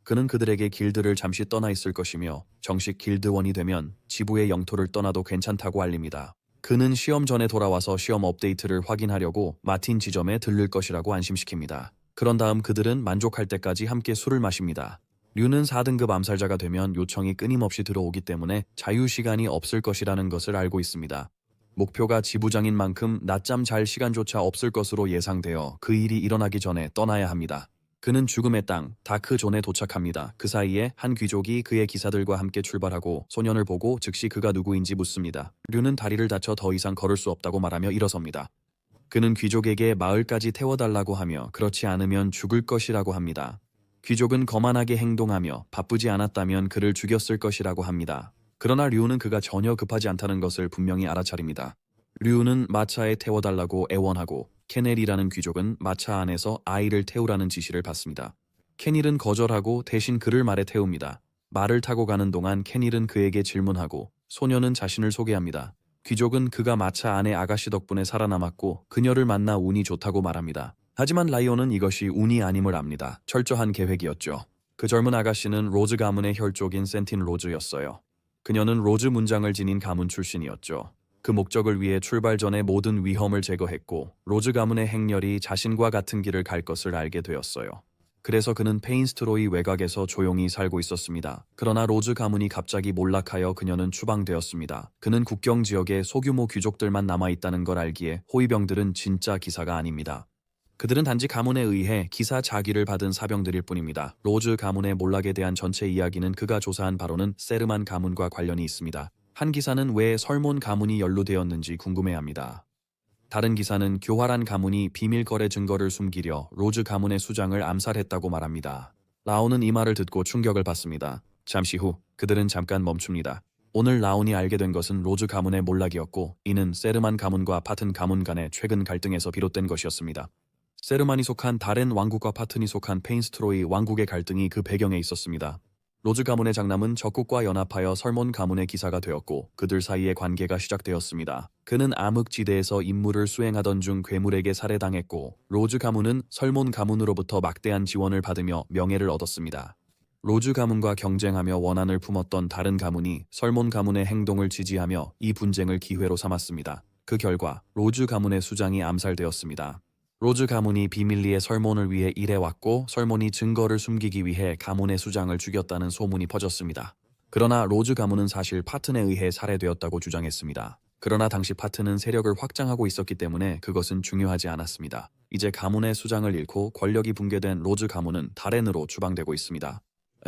그는 그들에게 길드를 잠시 떠나 있을 것이며 정식 길드원이 되면 지부의 영토를 떠나도 괜찮다고 알립니다. 그는 시험 전에 돌아와서 시험 업데이트를 확인하려고 마틴 지점에 들를 것이라고 안심시킵니다. 그런 다음 그들은 만족할 때까지 함께 술을 마십니다. 류는 4등급 암살자가 되면 요청이 끊임없이 들어오기 때문에 자유시간이 없을 것이라는 것을 알고 있습니다. 목표가 지부장인 만큼 낮잠 잘 시간조차 없을 것으로 예상되어 그 일이 일어나기 전에 떠나야 합니다. 그는 죽음의 땅 다크존에 도착합니다. 그 사이에 한 귀족이 그의 기사들과 함께 출발하고 소년을 보고 즉시 그가 누구인지 묻습니다. 류는 다리를 다쳐 더 이상 걸을 수 없다고 말하며 일어섭니다. 그는 귀족에게 마을까지 태워달라고 하며 그렇지 않으면 죽을 것이라고 합니다. 귀족은 거만하게 행동하며 바쁘지 않았다면 그를 죽였을 것이라고 합니다. 그러나 류는 그가 전혀 급하지 않다는 것을 분명히 알아차립니다. 류는 마차에 태워달라고 애원하고 케넬이라는 귀족은 마차 안에서 아이를 태우라는 지시를 받습니다. 케닐은 거절하고 대신 그를 말에 태웁니다. 말을 타고 가는 동안 케닐은 그에게 질문하고 소녀는 자신을 소개합니다. 귀족은 그가 마차 안에 아가씨 덕분에 살아남았고 그녀를 만나 운이 좋다고 말합니다. 하지만 라이온은 이것이 운이 아님을 압니다. 철저한 계획이었죠. 그 젊은 아가씨는 로즈 가문의 혈족인 센틴 로즈였어요. 그녀는 로즈 문장을 지닌 가문 출신이었죠. 그 목적을 위해 출발 전에 모든 위험을 제거했고 로즈 가문의 행렬이 자신과 같은 길을 갈 것을 알게 되었어요. 그래서 그는 페인스트로이 외곽에서 조용히 살고 있었습니다. 그러나 로즈 가문이 갑자기 몰락하여 그녀는 추방되었습니다. 그는 국경 지역에 소규모 귀족들만 남아있다는 걸 알기에 호위병들은 진짜 기사가 아닙니다. 그들은 단지 가문에 의해 기사 자기를 받은 사병들일 뿐입니다. 로즈 가문의 몰락에 대한 전체 이야기는 그가 조사한 바로는 세르만 가문과 관련이 있습니다. 한 기사는 왜 설몬 가문이 연루되었는지 궁금해합니다. 다른 기사는 교활한 가문이 비밀 거래 증거를 숨기려 로즈 가문의 수장을 암살했다고 말합니다. 라온은 이 말을 듣고 충격을 받습니다. 잠시 후 그들은 잠깐 멈춥니다. 오늘 라온이 알게 된 것은 로즈 가문의 몰락이었고 이는 세르만 가문과 파튼 가문 간의 최근 갈등에서 비롯된 것이었습니다. 세르만이 속한 다렌 왕국과 파튼이 속한 페인스트로이 왕국의 갈등이 그 배경에 있었습니다. 로즈 가문의 장남은 적국과 연합하여 설몬 가문의 기사가 되었고 그들 사이의 관계가 시작되었습니다. 그는 암흑지대에서 임무를 수행하던 중 괴물에게 살해당했고 로즈 가문은 설몬 가문으로부터 막대한 지원을 받으며 명예를 얻었습니다. 로즈 가문과 경쟁하며 원한을 품었던 다른 가문이 설몬 가문의 행동을 지지하며 이 분쟁을 기회로 삼았습니다. 그 결과 로즈 가문의 수장이 암살되었습니다. 로즈 가문이 비밀리에 설몬을 위해 일해왔고 설몬이 증거를 숨기기 위해 가문의 수장을 죽였다는 소문이 퍼졌습니다. 그러나 로즈 가문은 사실 파튼에 의해 살해되었다고 주장했습니다. 그러나 당시 파튼은 세력을 확장하고 있었기 때문에 그것은 중요하지 않았습니다. 이제 가문의 수장을 잃고 권력이 붕괴된 로즈 가문은 다렌으로 추방되고 있습니다.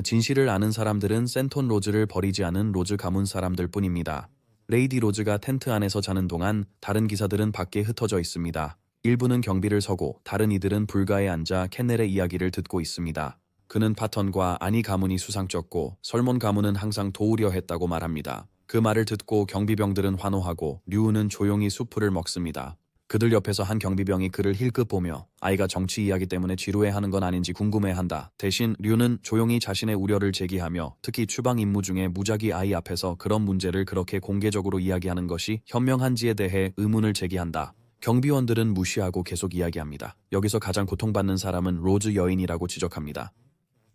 진실을 아는 사람들은 센톤 로즈를 버리지 않은 로즈 가문 사람들 뿐입니다. 레이디 로즈가 텐트 안에서 자는 동안 다른 기사들은 밖에 흩어져 있습니다. 일부는 경비를 서고 다른 이들은 불가에 앉아 캔넬의 이야기를 듣고 있습니다. 그는 파턴과 아니 가문이 수상쩍고 설몬 가문은 항상 도우려 했다고 말합니다. 그 말을 듣고 경비병들은 환호하고 류우는 조용히 수프를 먹습니다. 그들 옆에서 한 경비병이 그를 힐끗 보며 아이가 정치 이야기 때문에 지루해하는 건 아닌지 궁금해한다. 대신 류는 조용히 자신의 우려를 제기하며 특히 추방 임무 중에 무작위 아이 앞에서 그런 문제를 그렇게 공개적으로 이야기하는 것이 현명한지에 대해 의문을 제기한다. 경비원들은 무시하고 계속 이야기합니다. 여기서 가장 고통받는 사람은 로즈 여인이라고 지적합니다.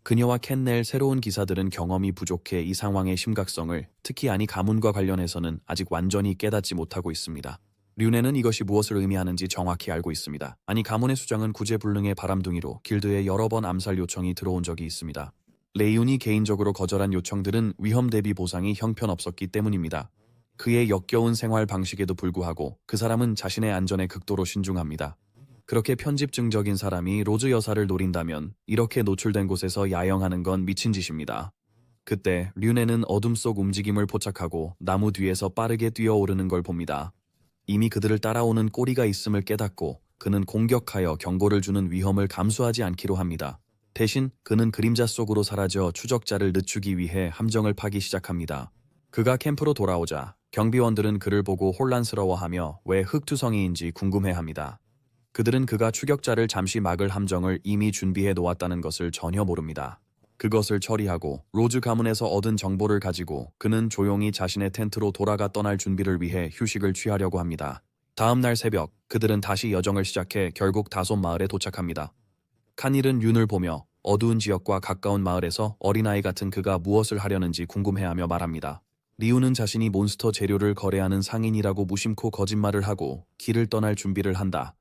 그녀와 캔넬 새로운 기사들은 경험이 부족해 이 상황의 심각성을 특히 아니 가문과 관련해서는 아직 완전히 깨닫지 못하고 있습니다. 류네는 이것이 무엇을 의미하는지 정확히 알고 있습니다. 아니 가문의 수장은 구제불능의 바람둥이로 길드에 여러 번 암살 요청이 들어온 적이 있습니다. 레이온이 개인적으로 거절한 요청들은 위험 대비 보상이 형편없었기 때문입니다. 그의 역겨운 생활 방식에도 불구하고 그 사람은 자신의 안전에 극도로 신중합니다. 그렇게 편집증적인 사람이 로즈 여사를 노린다면 이렇게 노출된 곳에서 야영하는 건 미친 짓입니다. 그때 류네는 어둠 속 움직임을 포착하고 나무 뒤에서 빠르게 뛰어오르는 걸 봅니다. 이미 그들을 따라오는 꼬리가 있음을 깨닫고 그는 공격하여 경고를 주는 위험을 감수하지 않기로 합니다. 대신 그는 그림자 속으로 사라져 추적자를 늦추기 위해 함정을 파기 시작합니다. 그가 캠프로 돌아오자 경비원들은 그를 보고 혼란스러워하며 왜 흑투성이인지 궁금해합니다. 그들은 그가 추격자를 잠시 막을 함정을 이미 준비해 놓았다는 것을 전혀 모릅니다. 그것을 처리하고 로즈 가문에서 얻은 정보를 가지고 그는 조용히 자신의 텐트로 돌아가 떠날 준비를 위해 휴식을 취하려고 합니다. 다음 날 새벽 그들은 다시 여정을 시작해 결국 다솜 마을에 도착합니다. 칸일은 륜을 보며 어두운 지역과 가까운 마을에서 어린아이 같은 그가 무엇을 하려는지 궁금해하며 말합니다. 리우는 자신이 몬스터 재료를 거래하는 상인이라고 무심코 거짓말을 하고 길을 떠날 준비를 한다.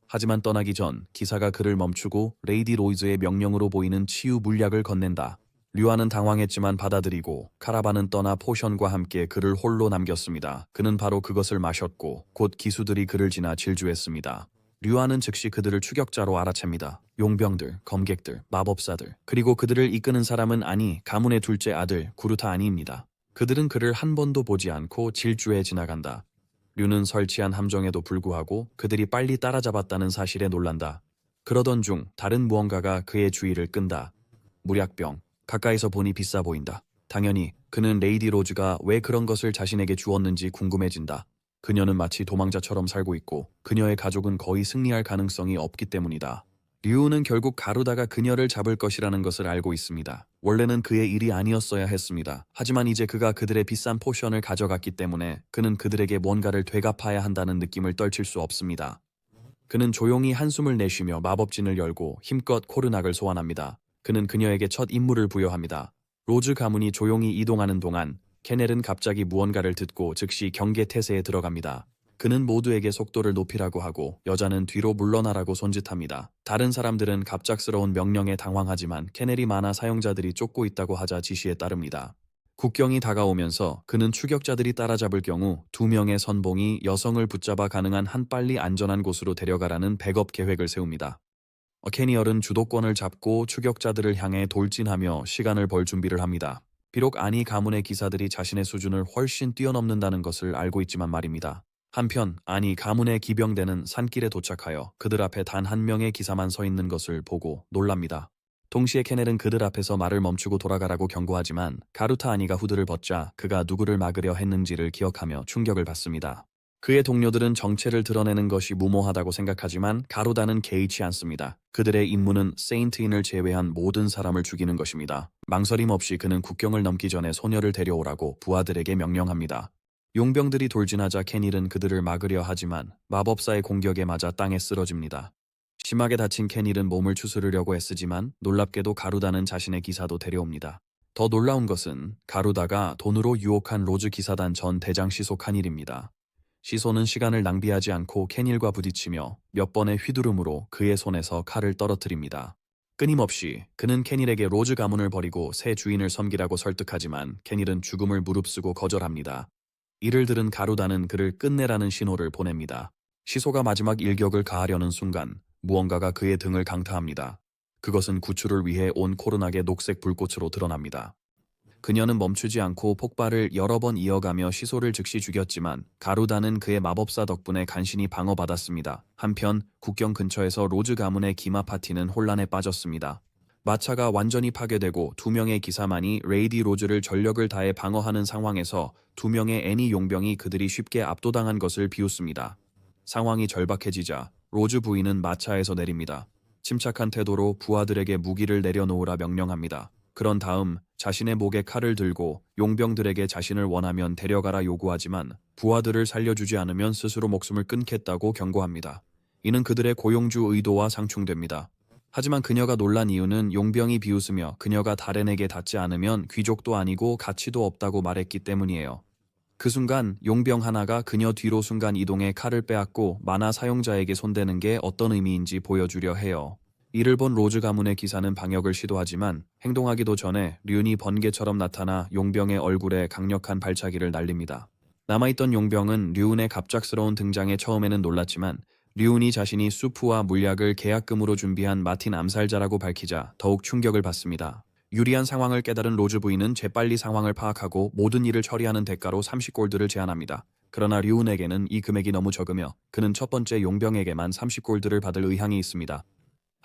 하지만 떠나기 전 기사가 그를 멈추고 레이디 로이즈의 명령으로 보이는 치유 물약을 건넨다. 류아는 당황했지만 받아들이고 카라반은 떠나 포션과 함께 그를 홀로 남겼습니다. 그는 바로 그것을 마셨고 곧 기수들이 그를 지나 질주했습니다. 류아는 즉시 그들을 추격자로 알아챕니다. 용병들, 검객들, 마법사들, 그리고 그들을 이끄는 사람은 아니 가문의 둘째 아들 구르타 아니입니다. 그들은 그를 한 번도 보지 않고 질주해 지나간다. 류는 설치한 함정에도 불구하고 그들이 빨리 따라잡았다는 사실에 놀란다. 그러던 중 다른 무언가가 그의 주의를 끈다. 무략병, 가까이서 보니 비싸 보인다. 당연히 그는 레이디 로즈가 왜 그런 것을 자신에게 주었는지 궁금해진다. 그녀는 마치 도망자처럼 살고 있고 그녀의 가족은 거의 승리할 가능성이 없기 때문이다. 류는 결국 가루다가 그녀를 잡을 것이라는 것을 알고 있습니다. 원래는 그의 일이 아니었어야 했습니다. 하지만 이제 그가 그들의 비싼 포션을 가져갔기 때문에 그는 그들에게 뭔가를 되갚아야 한다는 느낌을 떨칠 수 없습니다. 그는 조용히 한숨을 내쉬며 마법진을 열고 힘껏 코르낙을 소환합니다. 그는 그녀에게 첫 임무를 부여합니다. 로즈 가문이 조용히 이동하는 동안 케넬은 갑자기 무언가를 듣고 즉시 경계 태세에 들어갑니다. 그는 모두에게 속도를 높이라고 하고 여자는 뒤로 물러나라고 손짓합니다. 다른 사람들은 갑작스러운 명령에 당황하지만 케넬이 많아 사용자들이 쫓고 있다고 하자 지시에 따릅니다. 국경이 다가오면서 그는 추격자들이 따라잡을 경우 2명의 선봉이 여성을 붙잡아 가능한 한 빨리 안전한 곳으로 데려가라는 백업 계획을 세웁니다. 케니얼은 주도권을 잡고 추격자들을 향해 돌진하며 시간을 벌 준비를 합니다. 비록 아니 가문의 기사들이 자신의 수준을 훨씬 뛰어넘는다는 것을 알고 있지만 말입니다. 한편 아니 가문의 기병대는 산길에 도착하여 그들 앞에 단 한 명의 기사만 서 있는 것을 보고 놀랍니다. 동시에 케넬은 그들 앞에서 말을 멈추고 돌아가라고 경고하지만 가루타 아니가 후드를 벗자 그가 누구를 막으려 했는지를 기억하며 충격을 받습니다. 그의 동료들은 정체를 드러내는 것이 무모하다고 생각하지만 가루다는 개의치 않습니다. 그들의 임무는 세인트인을 제외한 모든 사람을 죽이는 것입니다. 망설임 없이 그는 국경을 넘기 전에 소녀를 데려오라고 부하들에게 명령합니다. 용병들이 돌진하자 케닐은 그들을 막으려 하지만 마법사의 공격에 맞아 땅에 쓰러집니다. 심하게 다친 케닐은 몸을 추스르려고 애쓰지만 놀랍게도 가루다는 자신의 기사도 데려옵니다. 더 놀라운 것은 가루다가 돈으로 유혹한 로즈 기사단 전 대장 시소 칸일입니다. 시소는 시간을 낭비하지 않고 케닐과 부딪히며 몇 번의 휘두름으로 그의 손에서 칼을 떨어뜨립니다. 끊임없이 그는 케닐에게 로즈 가문을 버리고 새 주인을 섬기라고 설득하지만 케닐은 죽음을 무릅쓰고 거절합니다. 이를 들은 가루다는 그를 끝내라는 신호를 보냅니다. 시소가 마지막 일격을 가하려는 순간 무언가가 그의 등을 강타합니다. 그것은 구출을 위해 온 코르낙의 녹색 불꽃으로 드러납니다. 그녀는 멈추지 않고 폭발을 여러 번 이어가며 시소를 즉시 죽였지만 가루다는 그의 마법사 덕분에 간신히 방어받았습니다. 한편 국경 근처에서 로즈 가문의 기마 파티는 혼란에 빠졌습니다. 마차가 완전히 파괴되고 2명의 기사만이 레이디 로즈를 전력을 다해 방어하는 상황에서 2명의 애니 용병이 그들이 쉽게 압도당한 것을 비웃습니다. 상황이 절박해지자 로즈 부인은 마차에서 내립니다. 침착한 태도로 부하들에게 무기를 내려놓으라 명령합니다. 그런 다음 자신의 목에 칼을 들고 용병들에게 자신을 원하면 데려가라 요구하지만 부하들을 살려주지 않으면 스스로 목숨을 끊겠다고 경고합니다. 이는 그들의 고용주 의도와 상충됩니다. 하지만 그녀가 놀란 이유는 용병이 비웃으며 그녀가 다렌에게 닿지 않으면 귀족도 아니고 가치도 없다고 말했기 때문이에요. 그 순간 용병 하나가 그녀 뒤로 순간 이동해 칼을 빼앗고 만화 사용자에게 손대는 게 어떤 의미인지 보여주려 해요. 이를 본 로즈 가문의 기사는 방역을 시도하지만 행동하기도 전에 륜이 번개처럼 나타나 용병의 얼굴에 강력한 발차기를 날립니다. 남아있던 용병은 륜의 갑작스러운 등장에 처음에는 놀랐지만 륜이 자신이 수프와 물약을 계약금으로 준비한 마틴 암살자라고 밝히자 더욱 충격을 받습니다. 유리한 상황을 깨달은 로즈 부인은 재빨리 상황을 파악하고 모든 일을 처리하는 대가로 30골드를 제안합니다. 그러나 륜에게는 이 금액이 너무 적으며 그는 첫 번째 용병에게만 30골드를 받을 의향이 있습니다.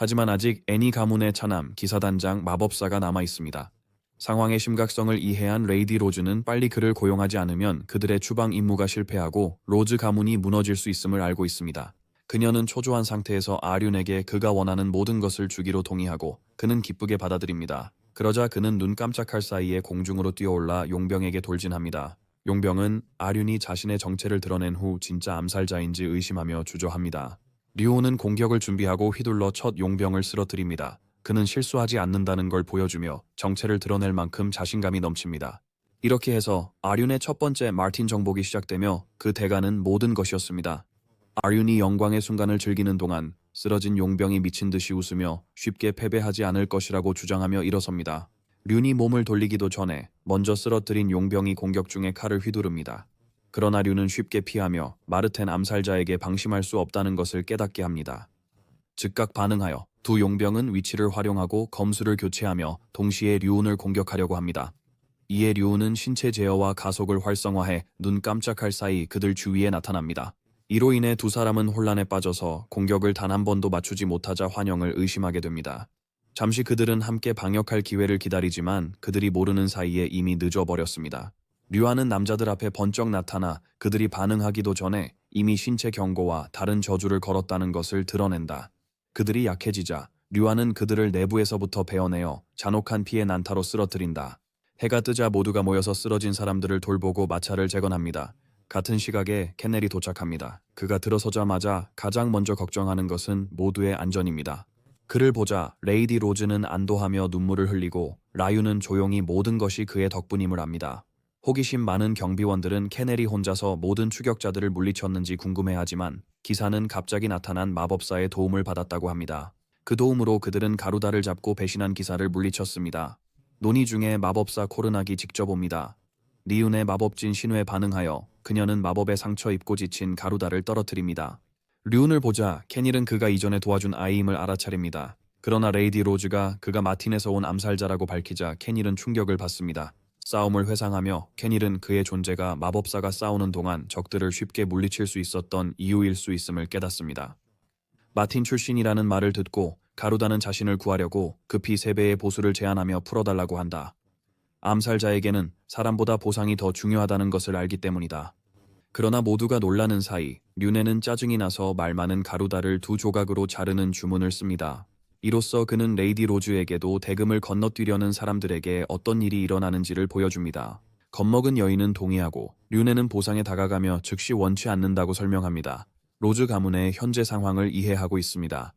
하지만 아직 애니 가문의 차남 기사단장 마법사가 남아 있습니다. 상황의 심각성을 이해한 레이디 로즈는 빨리 그를 고용하지 않으면 그들의 추방 임무가 실패하고 로즈 가문이 무너질 수 있음을 알고 있습니다. 그녀는 초조한 상태에서 아륜에게 그가 원하는 모든 것을 주기로 동의하고 그는 기쁘게 받아들입니다. 그러자 그는 눈 깜짝할 사이에 공중으로 뛰어올라 용병에게 돌진합니다. 용병은 아륜이 자신의 정체를 드러낸 후 진짜 암살자인지 의심하며 주저합니다. 류오는 공격을 준비하고 휘둘러 첫 용병을 쓰러뜨립니다. 그는 실수하지 않는다는 걸 보여주며 정체를 드러낼 만큼 자신감이 넘칩니다. 이렇게 해서 아륜의 첫 번째 마틴 정복이 시작되며 그 대가는 모든 것이었습니다. 아륜이 영광의 순간을 즐기는 동안 쓰러진 용병이 미친 듯이 웃으며 쉽게 패배하지 않을 것이라고 주장하며 일어섭니다. 륜이 몸을 돌리기도 전에 먼저 쓰러뜨린 용병이 공격 중에 칼을 휘두릅니다. 그러나 륜은 쉽게 피하며 마르텐 암살자에게 방심할 수 없다는 것을 깨닫게 합니다. 즉각 반응하여 두 용병은 위치를 활용하고 검수를 교체하며 동시에 류운을 공격하려고 합니다. 이에 류운은 신체 제어와 가속을 활성화해 눈 깜짝할 사이 그들 주위에 나타납니다. 이로 인해 두 사람은 혼란에 빠져서 공격을 단 한 번도 맞추지 못하자 환영을 의심하게 됩니다. 잠시 그들은 함께 방역할 기회를 기다리지만 그들이 모르는 사이에 이미 늦어버렸습니다. 류아는 남자들 앞에 번쩍 나타나 그들이 반응하기도 전에 이미 신체 경고와 다른 저주를 걸었다는 것을 드러낸다. 그들이 약해지자 류아는 그들을 내부에서부터 베어내어 잔혹한 피해 난타로 쓰러뜨린다. 해가 뜨자 모두가 모여서 쓰러진 사람들을 돌보고 마차를 재건합니다. 같은 시각에 켄넬이 도착합니다. 그가 들어서자마자 가장 먼저 걱정하는 것은 모두의 안전입니다. 그를 보자 레이디 로즈는 안도하며 눈물을 흘리고 라유는 조용히 모든 것이 그의 덕분임을 압니다. 호기심 많은 경비원들은 케넬이 혼자서 모든 추격자들을 물리쳤는지 궁금해하지만 기사는 갑자기 나타난 마법사의 도움을 받았다고 합니다. 그 도움으로 그들은 가루다를 잡고 배신한 기사를 물리쳤습니다. 논의 중에 마법사 코르낙이 직접 옵니다. 리운의 마법진 신호에 반응하여 그녀는 마법에 상처 입고 지친 가루다를 떨어뜨립니다. 류운을 보자 케닐은 그가 이전에 도와준 아이임을 알아차립니다. 그러나 레이디 로즈가 그가 마틴에서 온 암살자라고 밝히자 케닐은 충격을 받습니다. 싸움을 회상하며 케닐은 그의 존재가 마법사가 싸우는 동안 적들을 쉽게 물리칠 수 있었던 이유일 수 있음을 깨닫습니다. 마틴 출신이라는 말을 듣고 가루다는 자신을 구하려고 급히 3배의 보수를 제안하며 풀어달라고 한다. 암살자에게는 사람보다 보상이 더 중요하다는 것을 알기 때문이다. 그러나 모두가 놀라는 사이 륜에는 짜증이 나서 말 많은 가루다를 2조각으로 자르는 주문을 씁니다. 이로써 그는 레이디 로즈에게도 대금을 건너뛰려는 사람들에게 어떤 일이 일어나는지를 보여줍니다. 겁먹은 여인은 동의하고 륜에는 보상에 다가가며 즉시 원치 않는다고 설명합니다. 로즈 가문의 현재 상황을 이해하고 있습니다.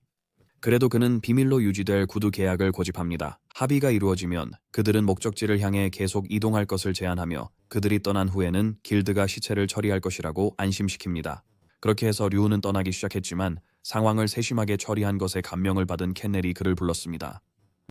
그래도 그는 비밀로 유지될 구두 계약을 고집합니다. 합의가 이루어지면 그들은 목적지를 향해 계속 이동할 것을 제안하며 그들이 떠난 후에는 길드가 시체를 처리할 것이라고 안심시킵니다. 그렇게 해서 류는 떠나기 시작했지만 상황을 세심하게 처리한 것에 감명을 받은 켄넬이 그를 불렀습니다.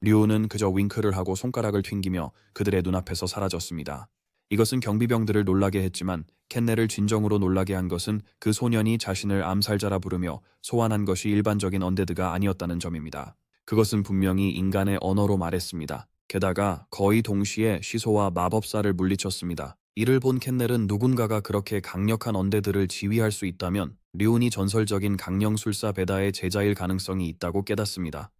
류는 그저 윙크를 하고 손가락을 튕기며 그들의 눈앞에서 사라졌습니다. 이것은 경비병들을 놀라게 했지만 켄넬을 진정으로 놀라게 한 것은 그 소년이 자신을 암살자라 부르며 소환한 것이 일반적인 언데드가 아니었다는 점입니다. 그것은 분명히 인간의 언어로 말했습니다. 게다가 거의 동시에 시소와 마법사를 물리쳤습니다. 이를 본 켄넬은 누군가가 그렇게 강력한 언데드를 지휘할 수 있다면 류운이 전설적인 강령술사 베다의 제자일 가능성이 있다고 깨닫습니다.